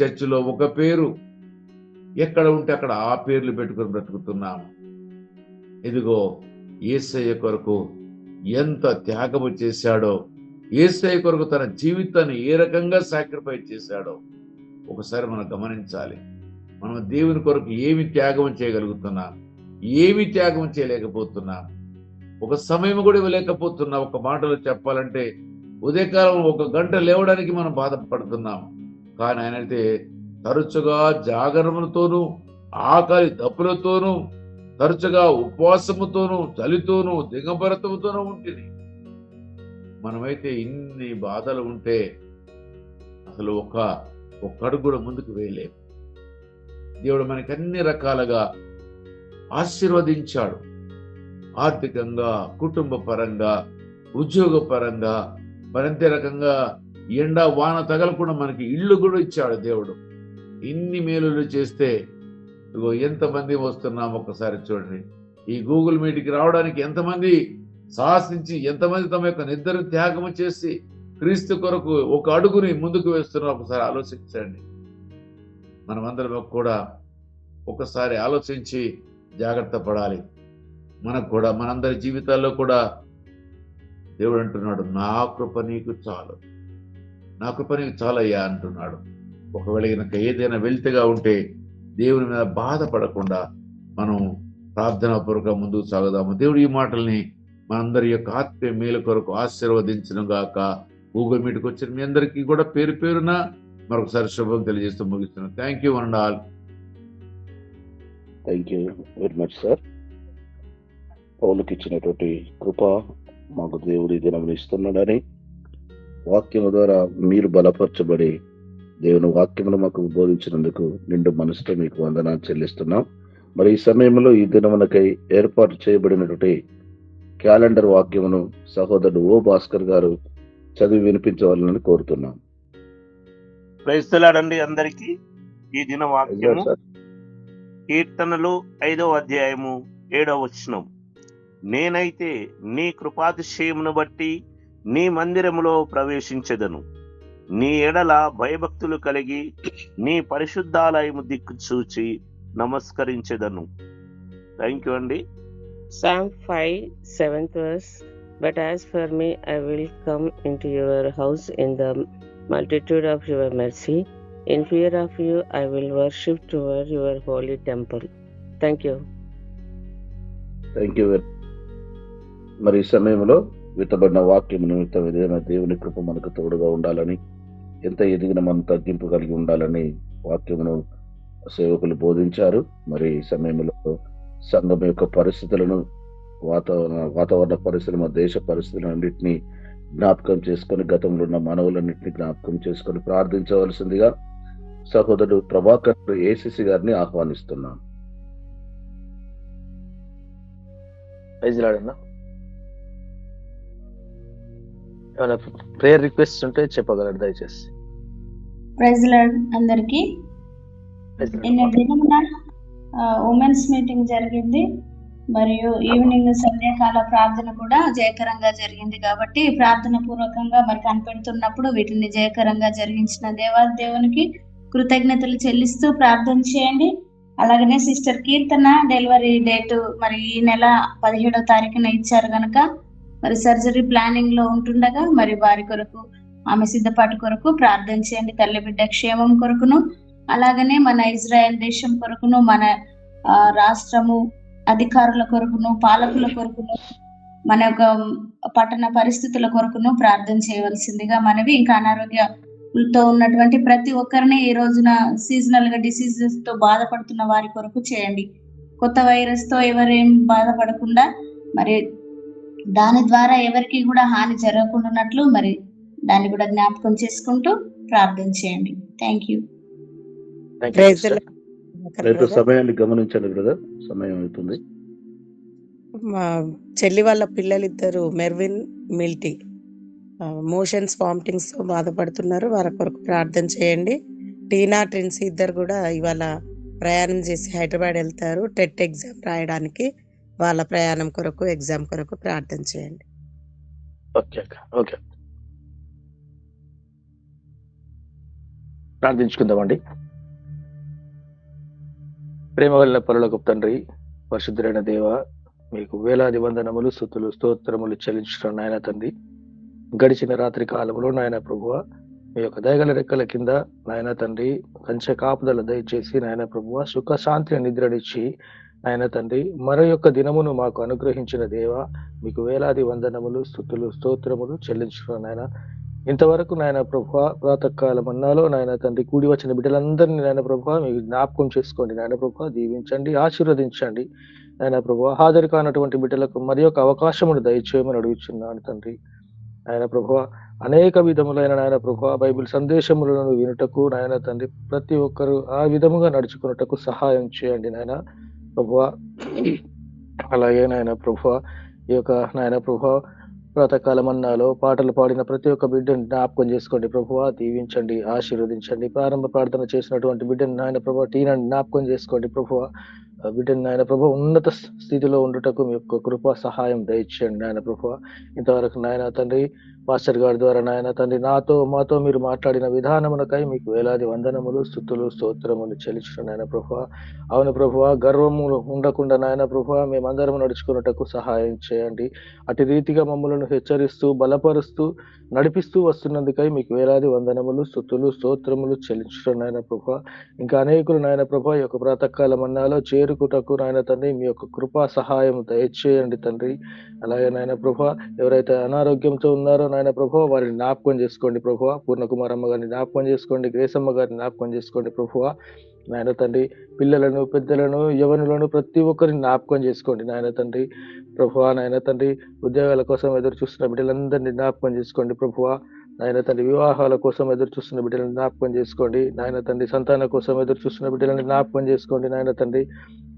చర్చిలో ఒక పేరు, ఎక్కడ ఉంటే అక్కడ ఆ పేర్లు పెట్టుకుని బ్రతుకుతున్నాము. ఇదిగో యేసయ్య కొరకు ఎంత త్యాగము చేశాడో, యేసయ్య కొరకు తన జీవితాన్ని ఏ రకంగా సాక్రిఫైస్ చేశాడో ఒకసారి మనం గమనించాలి. మనం దేవుని కొరకు ఏమి త్యాగం చేయగలుగుతున్నాం, ఏమి త్యాగం చేయలేకపోతున్నాం, ఒక సమయం కూడా ఇవ్వలేకపోతున్నాం. ఒక మాటలో చెప్పాలంటే ఉదయకాలం 1 గంట లేవడానికి మనం బాధపడుతున్నాం. కానీ ఆయన అయితే తరచుగా జాగరణములతోనూ, ఆకలి దప్పులతోనూ, తరచుగా ఉపవాసముతోనూ, చలితోనూ, దిగంబరతముతోనూ ఉంటుంది. మనమైతే ఇన్ని బాధలు ఉంటే అసలు ఒక అడుగు కూడా ముందుకు వేయలేము. దేవుడు మనకి అన్ని రకాలుగా ఆశీర్వదించాడు. ఆర్థికంగా, కుటుంబ పరంగా, ఉద్యోగ పరంగా, మరింతే రకంగా ఎండ వాన తగలకుండా మనకి ఇళ్ళు కూడా ఇచ్చాడు దేవుడు. ఇన్ని మేలులు చేస్తే ఇగో ఎంతమంది వస్తున్నాం ఒక్కసారి చూడండి. ఈ గూగుల్ మీట్కి రావడానికి ఎంతమంది సాహసించి, ఎంతమంది తమ యొక్క నిద్ర త్యాగము చేసి క్రీస్తు కొరకు ఒక అడుగుని ముందుకు వేస్తున్నారు. ఒకసారి ఆలోచించండి. మనమందరం కూడా ఒకసారి ఆలోచించి జాగ్రత్త పడాలి. మనకు కూడా మనందరి జీవితాల్లో కూడా దేవుడు అంటున్నాడు, నా కృప నీకు చాలు, నా కృప నీకు చాలయ్యా అంటున్నాడు. ఒకవేళ కనుక ఏదైనా వెళ్తేగా ఉంటే దేవుని మీద బాధపడకుండా మనం ప్రార్థనాపూర్వకంగా ముందుకు సాగుదాము. దేవుడు ఈ మాటల్ని మనందరి యొక్క ఆత్మీయ మేలు కొరకు ఆశీర్వదించను గాక. గూగుల్ మీట్కి వచ్చిన మీ అందరికీ కూడా పేరు పేరున మరొకసారి శుభం తెలియజేస్తూ ముగిస్తున్నాను. Thank you one and all. Thank you very much sir. పౌలుకి ఇచ్చినటువంటి కృప మాకు దేవుడి దినం ఇస్తున్నాడని, వాక్యం ద్వారా మీరు బలపరచబడి దేవుని వాక్యమును మాకు బోధించినందుకు నిండు మనసుతో మీకు వందనాలు చెల్లిస్తున్నాం. మరి ఈ సమయంలో ఈ దినమునకై ఏర్పాటు చేయబడినటువంటి క్యాలెండర్ వాక్యమును సహోదరుడు ఓ భాస్కర్ గారు చదివి వినిపించవాలని కోరుతున్నాం. ప్రైజ్ ది లార్డ్ అండి అందరికీ. ఈ దిన వాక్యము సార్ కీర్తనలు 5వ అధ్యాయము 7వ వచనం. నేనైతే నీ కృపాతిశయమును బట్టి నీ మందిరములో ప్రవేశించెదను, నీ ఎడల భయభక్తులు కలిగి నీ పరిశుద్ధాలయము దిక్కు చూచి నమస్కరించెదను. థ్యాంక్ యూ అండి. Psalm 5, 7th verse. But as for me, I will come into your house in the multitude of your mercy. In fear of you, I will worship toward your holy temple. Thank you. Thank you. మరి ఈ సమయంలో విత్తబడిన వాక్యము నిమిత్తం ఏదైనా దేవుని కృప మనకు తోడుగా ఉండాలని, ఎంత ఎదిగిన మనం తగ్గింపు కలిగి ఉండాలని వాక్యమును సేవకులు బోధించారు. మరి ఈ సమయంలో సంఘం యొక్క పరిస్థితులను, వాతావరణ పరిస్థితులు, మన దేశ పరిస్థితులన్నింటినీ జ్ఞాపకం చేసుకొని, గతంలో ఉన్న మనవులన్నింటినీ జ్ఞాపకం చేసుకొని ప్రార్థించవలసిందిగా సహోదరుడు ప్రభాకర్ ఏసీసీ గారిని ఆహ్వానిస్తున్నాం. అన్న ఏమైనా ప్రేయర్ రిక్వెస్ట్ ఉంటే చెప్పగలరు దయచేసి. ప్రైజ్ లార్డ్ అందరికి. నిన్న దినమున ఉమెన్స్ మీటింగ్ జరిగింది, మరియు ఈవినింగ్ సంధ్యాకాల ప్రార్థన కూడా జయకరంగా జరిగింది. కాబట్టి ప్రార్థన పూర్వకంగా మరి కనిపెడుతున్నప్పుడు వీటిని జయకరంగా జరిగించిన దేవునికి కృతజ్ఞతలు చెల్లిస్తూ ప్రార్థన చేయండి. అలాగనే సిస్టర్ కీర్తన డెలివరీ డేట్ మరి ఈ నెల 17వ తారీఖున ఇచ్చారు గనక మరి సర్జరీ ప్లానింగ్ లో ఉంటుండగా మరి వారి కొరకు, ఆమె సిద్ధపాటు కొరకు ప్రార్థన చేయండి. తల్లి బిడ్డ క్షేమం కొరకును, అలాగనే మన ఇజ్రాయెల్ దేశం కొరకును, మన రాష్ట్రము అధికారుల కొరకును, పాలకుల కొరకును, మన యొక్క పట్టణ పరిస్థితుల కొరకును ప్రార్థన చేయవలసిందిగా మనవి. ఇంకా అనారోగ్యంతో ఉన్నటువంటి ప్రతి ఒక్కరిని ఈ రోజున సీజనల్ గా డిసీజెస్ తో బాధపడుతున్న వారి కొరకు చేయండి. కొత్త వైరస్ తో ఎవరేం బాధపడకుండా మరి దాని ద్వారా ఎవరికి కూడా హాని జరగకుండాన్నట్లు మరి దాన్ని కూడా జ్ఞాపకం చేసుకుంటూ ప్రార్థన చేయండి. Thank you. సమయాన్ని గమనించండి బ్రదర్, సమయం అవుతుంది. మా చెల్లి వాళ్ళ పిల్లలిద్దరు మెర్విన్, మిల్టీ మోషన్స్ వామిటింగ్స్ తో బాధపడుతున్నారు. వారి కొరకు ప్రార్థన చేయండి. టీనా, ట్రిన్సీ ఇద్దరు కూడా ఇవాళ ప్రయాణం చేసి హైదరాబాద్ వెళ్తారు టెట్ ఎగ్జామ్ రాయడానికి. వాళ్ళ ప్రయాణం కొరకు, ఎగ్జామ్ కొరకు ప్రార్థన చేయండి. ఓకే, ప్రార్థించుకుందామండి. ప్రేమ వలన పరలోకపు తండ్రి, పరిశుద్ధుడైన దేవ, మీకు వేలాది వందనములు, స్తుతులు, స్తోత్రములు చెల్లించుకున్న నాయన తండ్రి, గడిచిన రాత్రి కాలంలో నాయన ప్రభువ మీ యొక్క దయగల రెక్కల కింద నాయన తండ్రి కంచె కాపుదల దయచేసి నాయన ప్రభువ సుఖ శాంతి నిద్రనిచ్చి నాయన తండ్రి మరో యొక్క దినమును మాకు అనుగ్రహించిన దేవ, మీకు వేలాది వందనములు, స్తుతులు, స్తోత్రములు చెల్లించుకున్న నాయన. ఇంతవరకు నాయన ప్రభువ ప్రాతకాలం అన్నాలో నాయన తండ్రి కూడి వచ్చిన బిడ్డలందరినీ నాయన ప్రభువ మీకు జ్ఞాపకం చేసుకోండి. నాయన ప్రభువ దీవించండి, ఆశీర్వదించండి. నాయన ప్రభువ హాజరు కానటువంటి బిడ్డలకు మరి యొక్క అవకాశమును దయచేయమని అడుగుచున్నాను తండ్రి. నాయన ప్రభువ అనేక విధములైన నాయన ప్రభువ బైబిల్ సందేశములను వినుటకు నాయన తండ్రి ప్రతి ఒక్కరు ఆ విధముగా నడుచుకున్నటకు సహాయం చేయండి నాయన ప్రభువ. అలాగే నాయన ప్రభువ ఈ యొక్క నాయన ప్రభువ ప్రాతకాలం అన్నాలో పాటలు పాడిన ప్రతి ఒక్క బిడ్డను జ్ఞాపకం చేసుకోండి ప్రభువ, దీవించండి, ఆశీర్వదించండి. ప్రారంభ ప్రార్థన చేసినటువంటి బిడ్డను నాయన ప్రభువ టీనాన్ని జ్ఞాపకం చేసుకోండి ప్రభువ. బిడ్డను నాయన ప్రభు ఉన్నత స్థితిలో ఉండుటకు మీ యొక్క కృప సహాయం దయచేయండి నాయన ప్రభువ. ఇంతవరకు నాయన తండ్రి పాస్టర్ గారి ద్వారా నాయన తండ్రి మాతో మీరు మాట్లాడిన విధానమునకై మీకు వేలాది వందనములు, స్తుతులు, స్తోత్రములు చెల్లించిన నాయన ప్రభువ. అవును ప్రభువ, గర్వములు ఉండకుండా నాయన ప్రభువ మేమందరం నడుచుకున్నటకు సహాయం చేయండి. అటు రీతిగా మమ్మల్ని హెచ్చరిస్తూ బలపరుస్తూ నడిపిస్తూ వస్తున్నందుకై మీకు వేలాది వందనములు, స్తుతులు, స్తోత్రములు చెల్లించిన నాయన ప్రభువ. ఇంకా అనేకులు నాయన ప్రభువ ఈ యొక్క ప్రాతకాలం అన్నాలో చేరుకుటకు నాయన తండ్రి మీ యొక్క కృపా సహాయం దయచేయండి తండ్రి. అలాగే నాయన ప్రభువ ఎవరైతే అనారోగ్యంతో ఉన్నారో నాయన ప్రభువ వారిని జ్ఞాపకం చేసుకోండి ప్రభువ. పూర్ణకుమారమ్మ గారిని జ్ఞాపకం చేసుకోండి, గ్రేసమ్మ గారిని జ్ఞాపకం చేసుకోండి ప్రభువ. నాయన తండ్రి పిల్లలను, పెద్దలను, యవనులను ప్రతి ఒక్కరిని జ్ఞాపకం చేసుకోండి నాయన తండ్రి ప్రభువ. నాయన తండ్రి ఉద్యోగాల కోసం ఎదురు చూస్తున్న బిడ్డలందరినీ జ్ఞాపకం చేసుకోండి ప్రభువ. నాయన తండ్రి వివాహాల కోసం ఎదురు చూస్తున్న బిడ్డలను జ్ఞాపకం చేసుకోండి. నాయన తండ్రి సంతానం కోసం ఎదురు చూస్తున్న బిడ్డలను జ్ఞాపకం చేసుకోండి. నాయన తండ్రి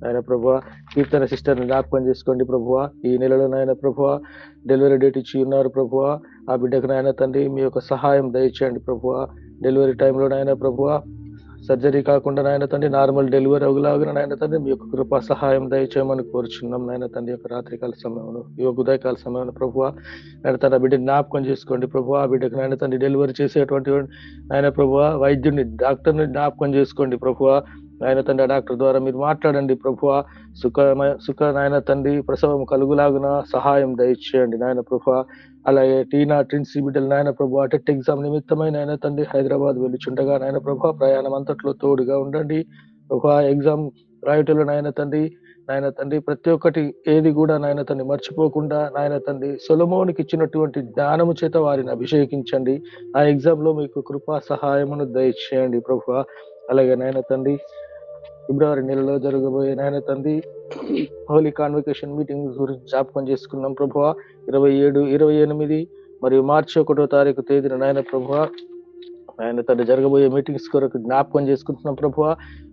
నాయన ప్రభువ కీర్తన సిస్టర్ని జ్ఞాపకం చేసుకోండి ప్రభువ. ఈ నెలలో నాయన ప్రభువ డెలివరీ డేట్ ఇచ్చి ఉన్నారు ప్రభువ. ఆ బిడ్డకు నాయన తండ్రి మీ యొక్క సహాయం దయచేయండి ప్రభువ. డెలివరీ టైంలో నాయన ప్రభువ సర్జరీ కాకుండా నాయన తండ్రి నార్మల్ డెలివరీ అవలాగా నాయన తండ్రి మీ యొక్క కృపా సహాయం దయచేయమని కోరుచున్నాం. నాయన తండ్రి యొక్క రాత్రికాల సమయంలో ఈ యొక్క ఉదయకాల సమయంలో ప్రభువ నాయన తండ్రి బిడ్డ జ్ఞాపకం చేసుకోండి ప్రభువ. ఆ బిడ్డకు నాయన తండ్రి డెలివరీ చేసేటువంటి నాయన ప్రభువ వైద్యుడిని డాక్టర్ని జ్ఞాపకం చేసుకోండి ప్రభువ. నాయన తండ్రి ఆ డాక్టర్ ద్వారా మీరు మాట్లాడండి ప్రభువ. సుఖ నాయన తండ్రి ప్రసవం కలుగులాగున సహాయం దయచేయండి నాయన ప్రభువ. అలాగే టీనా ట్రిన్సీ బిడ్డలు నాయన ప్రభు టెట్ ఎగ్జామ్ నిమిత్తమై నాయన తండ్రి హైదరాబాద్ వెళ్ళుచుండగా నాయన ప్రభు ప్రయాణం అంతట్లో తోడుగా ఉండండి ప్రభు. ఎగ్జామ్ రాయటంలో నాయన తండ్రి ప్రతి ఒక్కటి ఏది కూడా నాయన తండ్రి మర్చిపోకుండా నాయన తండ్రి సొలొమోనుకి ఇచ్చినటువంటి జ్ఞానము చేత వారిని అభిషేకించండి. ఆ ఎగ్జామ్ లో మీకు కృపా సహాయమును దయచేయండి ప్రభు. అలాగే నాయన తండ్రి ఫిబ్రవరి నెలలో జరగబోయే నాయన తండ్రి హోలీ కాన్వకేషన్ మీటింగ్ గురించి జ్ఞాపకం చేసుకున్నాం ప్రభువ. 27, 28 మరియు మార్చి 1వ తారీఖు తేదీన నాయన ప్రభువ ఆయన తండ్రి జరగబోయే మీటింగ్స్ కొరకు జ్ఞాపకం చేసుకుంటున్నాం ప్రభువ.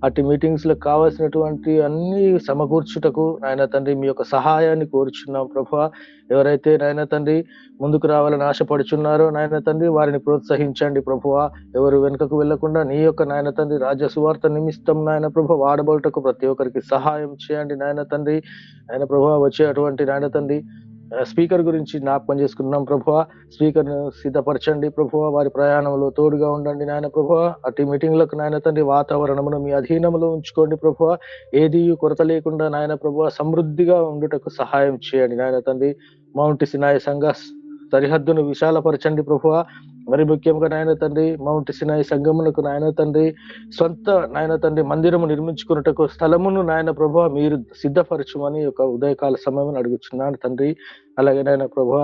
అటు మీటింగ్స్ లో కావాల్సినటువంటి అన్ని సమకూర్చుటకు నాయన తండ్రి మీ యొక్క సహాయాన్ని కోరుచున్నాం ప్రభువ. ఎవరైతే నాయన తండ్రి ముందుకు రావాలని ఆశపడుచున్నారో నాయన తండ్రి వారిని ప్రోత్సహించండి ప్రభువ. ఎవరు వెనుకకు వెళ్లకుండా నీ యొక్క నాయన తండ్రి రాజ్య సువార్త నిమిత్తం నాయన ప్రభు వాడబడుటకు ప్రతి ఒక్కరికి సహాయం చేయండి నాయన తండ్రి. ఆయన ప్రభు వచ్చేటువంటి నాయన తండ్రి స్పీకర్ గురించి జ్ఞాపకం చేసుకున్నాం ప్రభువ. స్పీకర్ ను సిద్ధపరచండి ప్రభువ. వారి ప్రయాణంలో తోడుగా ఉండండి నాయన ప్రభువ. అటు మీటింగ్లకు నాయన తండ్రి వాతావరణమును మీ అధీనంలో ఉంచుకోండి ప్రభువ. ఏది కొరత లేకుండా నాయన ప్రభువ సమృద్ధిగా ఉండుటకు సహాయం చేయండి నాయన తండ్రి. మౌంట్ సినాయి సంఘ సరిహద్దును విశాలపరచండి ప్రభువ. మరి ముఖ్యంగా నాయన తండ్రి మౌంట్ సినాయి సంఘమునకు నాయన తండ్రి సొంత నాయన తండ్రి మందిరము నిర్మించుకున్నటకు స్థలమును నాయన ప్రభువ మీరు సిద్ధపరచుమని ఒక ఉదయకాల సమయం అడుగుచున్నాను తండ్రి. అలాగే నాయన ప్రభువ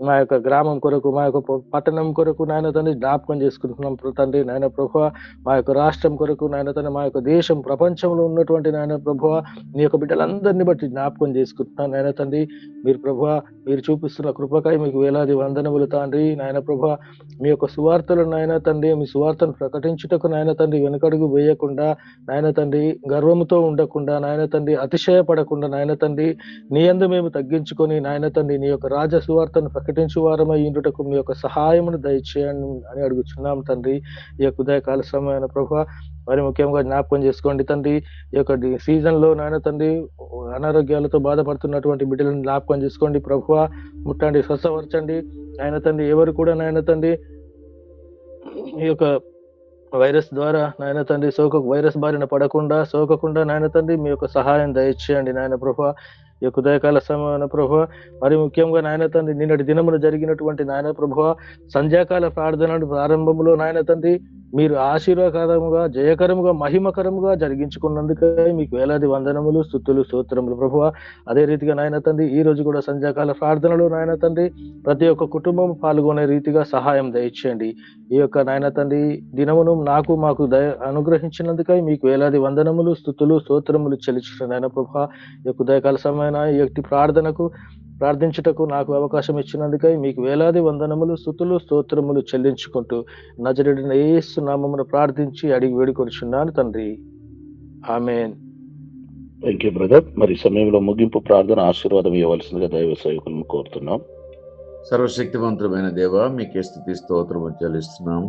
మా యొక్క గ్రామం కొరకు మా యొక్క పట్టణం కొరకు నాయన తండ్రి జ్ఞాపకం చేసుకుంటున్నాం తండ్రి. నాయన ప్రభువ మా యొక్క రాష్ట్రం కొరకు నాయన తండ్రి మా యొక్క దేశం ప్రపంచంలో ఉన్నటువంటి నాయన ప్రభువ నీ యొక్క బిడ్డలందరినీ బట్టి జ్ఞాపకం చేసుకుంటున్నాను నాయన తండ్రి. మీరు ప్రభువ మీరు చూపిస్తున్న కృపకై మీకు వేలాది వందనములు తండ్రి. నాయన ప్రభువ మీ యొక్క సువార్తలు నాయన తండ్రి మీ సువార్తను ప్రకటించుటకు నాయన తండ్రి వెనుకడుగు వేయకుండా నాయన తండ్రి గర్వముతో ఉండకుండా నాయన తండ్రి అతిశయపడకుండా నాయన తండ్రి నీ యందు మేము తగ్గించుకొని నాయన తండ్రి నీ యొక్క రాజ సువార్తను ప్రకటించు వారమై ఇండుటకు మీ యొక్క సహాయమును దయచేయండి అని అడుగుచున్నాం తండ్రి. ఈ యొక్క ఉదయకాల సమయమైన ప్రభువ మరి ముఖ్యంగా జ్ఞాపకం చేసుకోండి తండ్రి. ఈ యొక్క సీజన్ లో నాయన తండ్రి అనారోగ్యాలతో బాధపడుతున్నటువంటి బిడ్డలను జ్ఞాపకం చేసుకోండి ప్రభువ. ముట్టండి స్వస్థపరచండి నాయన తండ్రి. ఎవరు కూడా నాయన తండ్రి ఈ యొక్క వైరస్ ద్వారా నాయన తండ్రి వైరస్ బారిన పడకుండా సోకకుండా నాయన తండ్రి మీ యొక్క సహాయం దయచేయండి నాయన ప్రభువ. ఈ యొక్క ఉదయకాల సమయమైన ప్రభువ మరి ముఖ్యంగా నాయన తండ్రి నిన్నటి దినమున జరిగినటువంటి నాయన ప్రభువ సంధ్యాకాల ప్రార్థన ప్రారంభంలో నాయన తండ్రి మీరు ఆశీర్వాదకరముగా జయకరముగా మహిమకరముగా జరిగించుకున్నందుకే మీకు వేలాది వందనములు స్తుతులు స్తోత్రములు ప్రభువ. అదే రీతిగా నాయన తండ్రి ఈ రోజు కూడా సంధ్యాకాల ప్రార్థనలో నాయన తండ్రి ప్రతి ఒక్క కుటుంబం పాల్గొనే రీతిగా సహాయం దయచేయండి. ఈ యొక్క నాయన తండ్రి దినమును మాకు అనుగ్రహించినందుకై మీకు వేలాది వందనములు స్తుతులు స్తోత్రములు చెల్లించిన నాయన ప్రభువ. ఈ యొక్క ఉదయకాల సమయమైన ఈ యొక్క ప్రార్థించుటకు నాకు అవకాశం ఇచ్చినందుకై మీకు వేలాది వందనములు స్తుతులు స్తోత్రములు చెల్లించుకుంటూ నజరేయుడైన యేసు నామమున ప్రార్థించి అడిగి వేడుకొనుచున్నాను తండ్రి. ఆమేన్. Thank you brother. మరి సమయంలో ముగింపు ప్రార్థన ఆశీర్వాదం ఇవ్వవలసిందిగా దైవ సేవకులను కోరుతున్నాం. సర్వశక్తివంతుడమైన దేవ మీకే స్తుతి స్తోత్రము చెల్లిస్తున్నాము.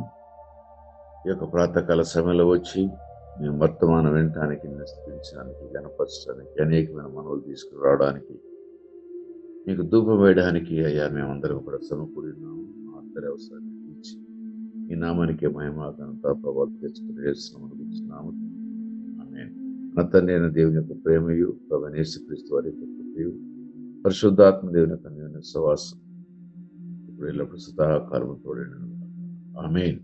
ఈ యొక్క ప్రాతకాల సమయంలో వచ్చి మీ వర్తమానం వినటానికి నిశ్చయించడానికి గణపరచడానికి అనేకమైన మనవులు తీసుకురావడానికి మీకు ధూపం వేయడానికి అయ్యా మేమందరం కూడా సమకూడినాము. మా అందరి అవసరాన్ని తీర్చి ఈ నామానికి మహిమ ఘనత ప్రభావం తెచ్చుకుని వేస్తున్నాము. ఆమేన్. నా తండ్రి అయిన దేవుని యొక్క ప్రేమయు ప్రభువైన యేసుక్రీస్తు వారి యొక్క కృపయు పరిశుద్ధాత్మ దేవుని యొక్క సహవాసం ఇప్పుడు ఎల్లప్పుడూ సదాకాలము తోడైనను. ఆమేన్.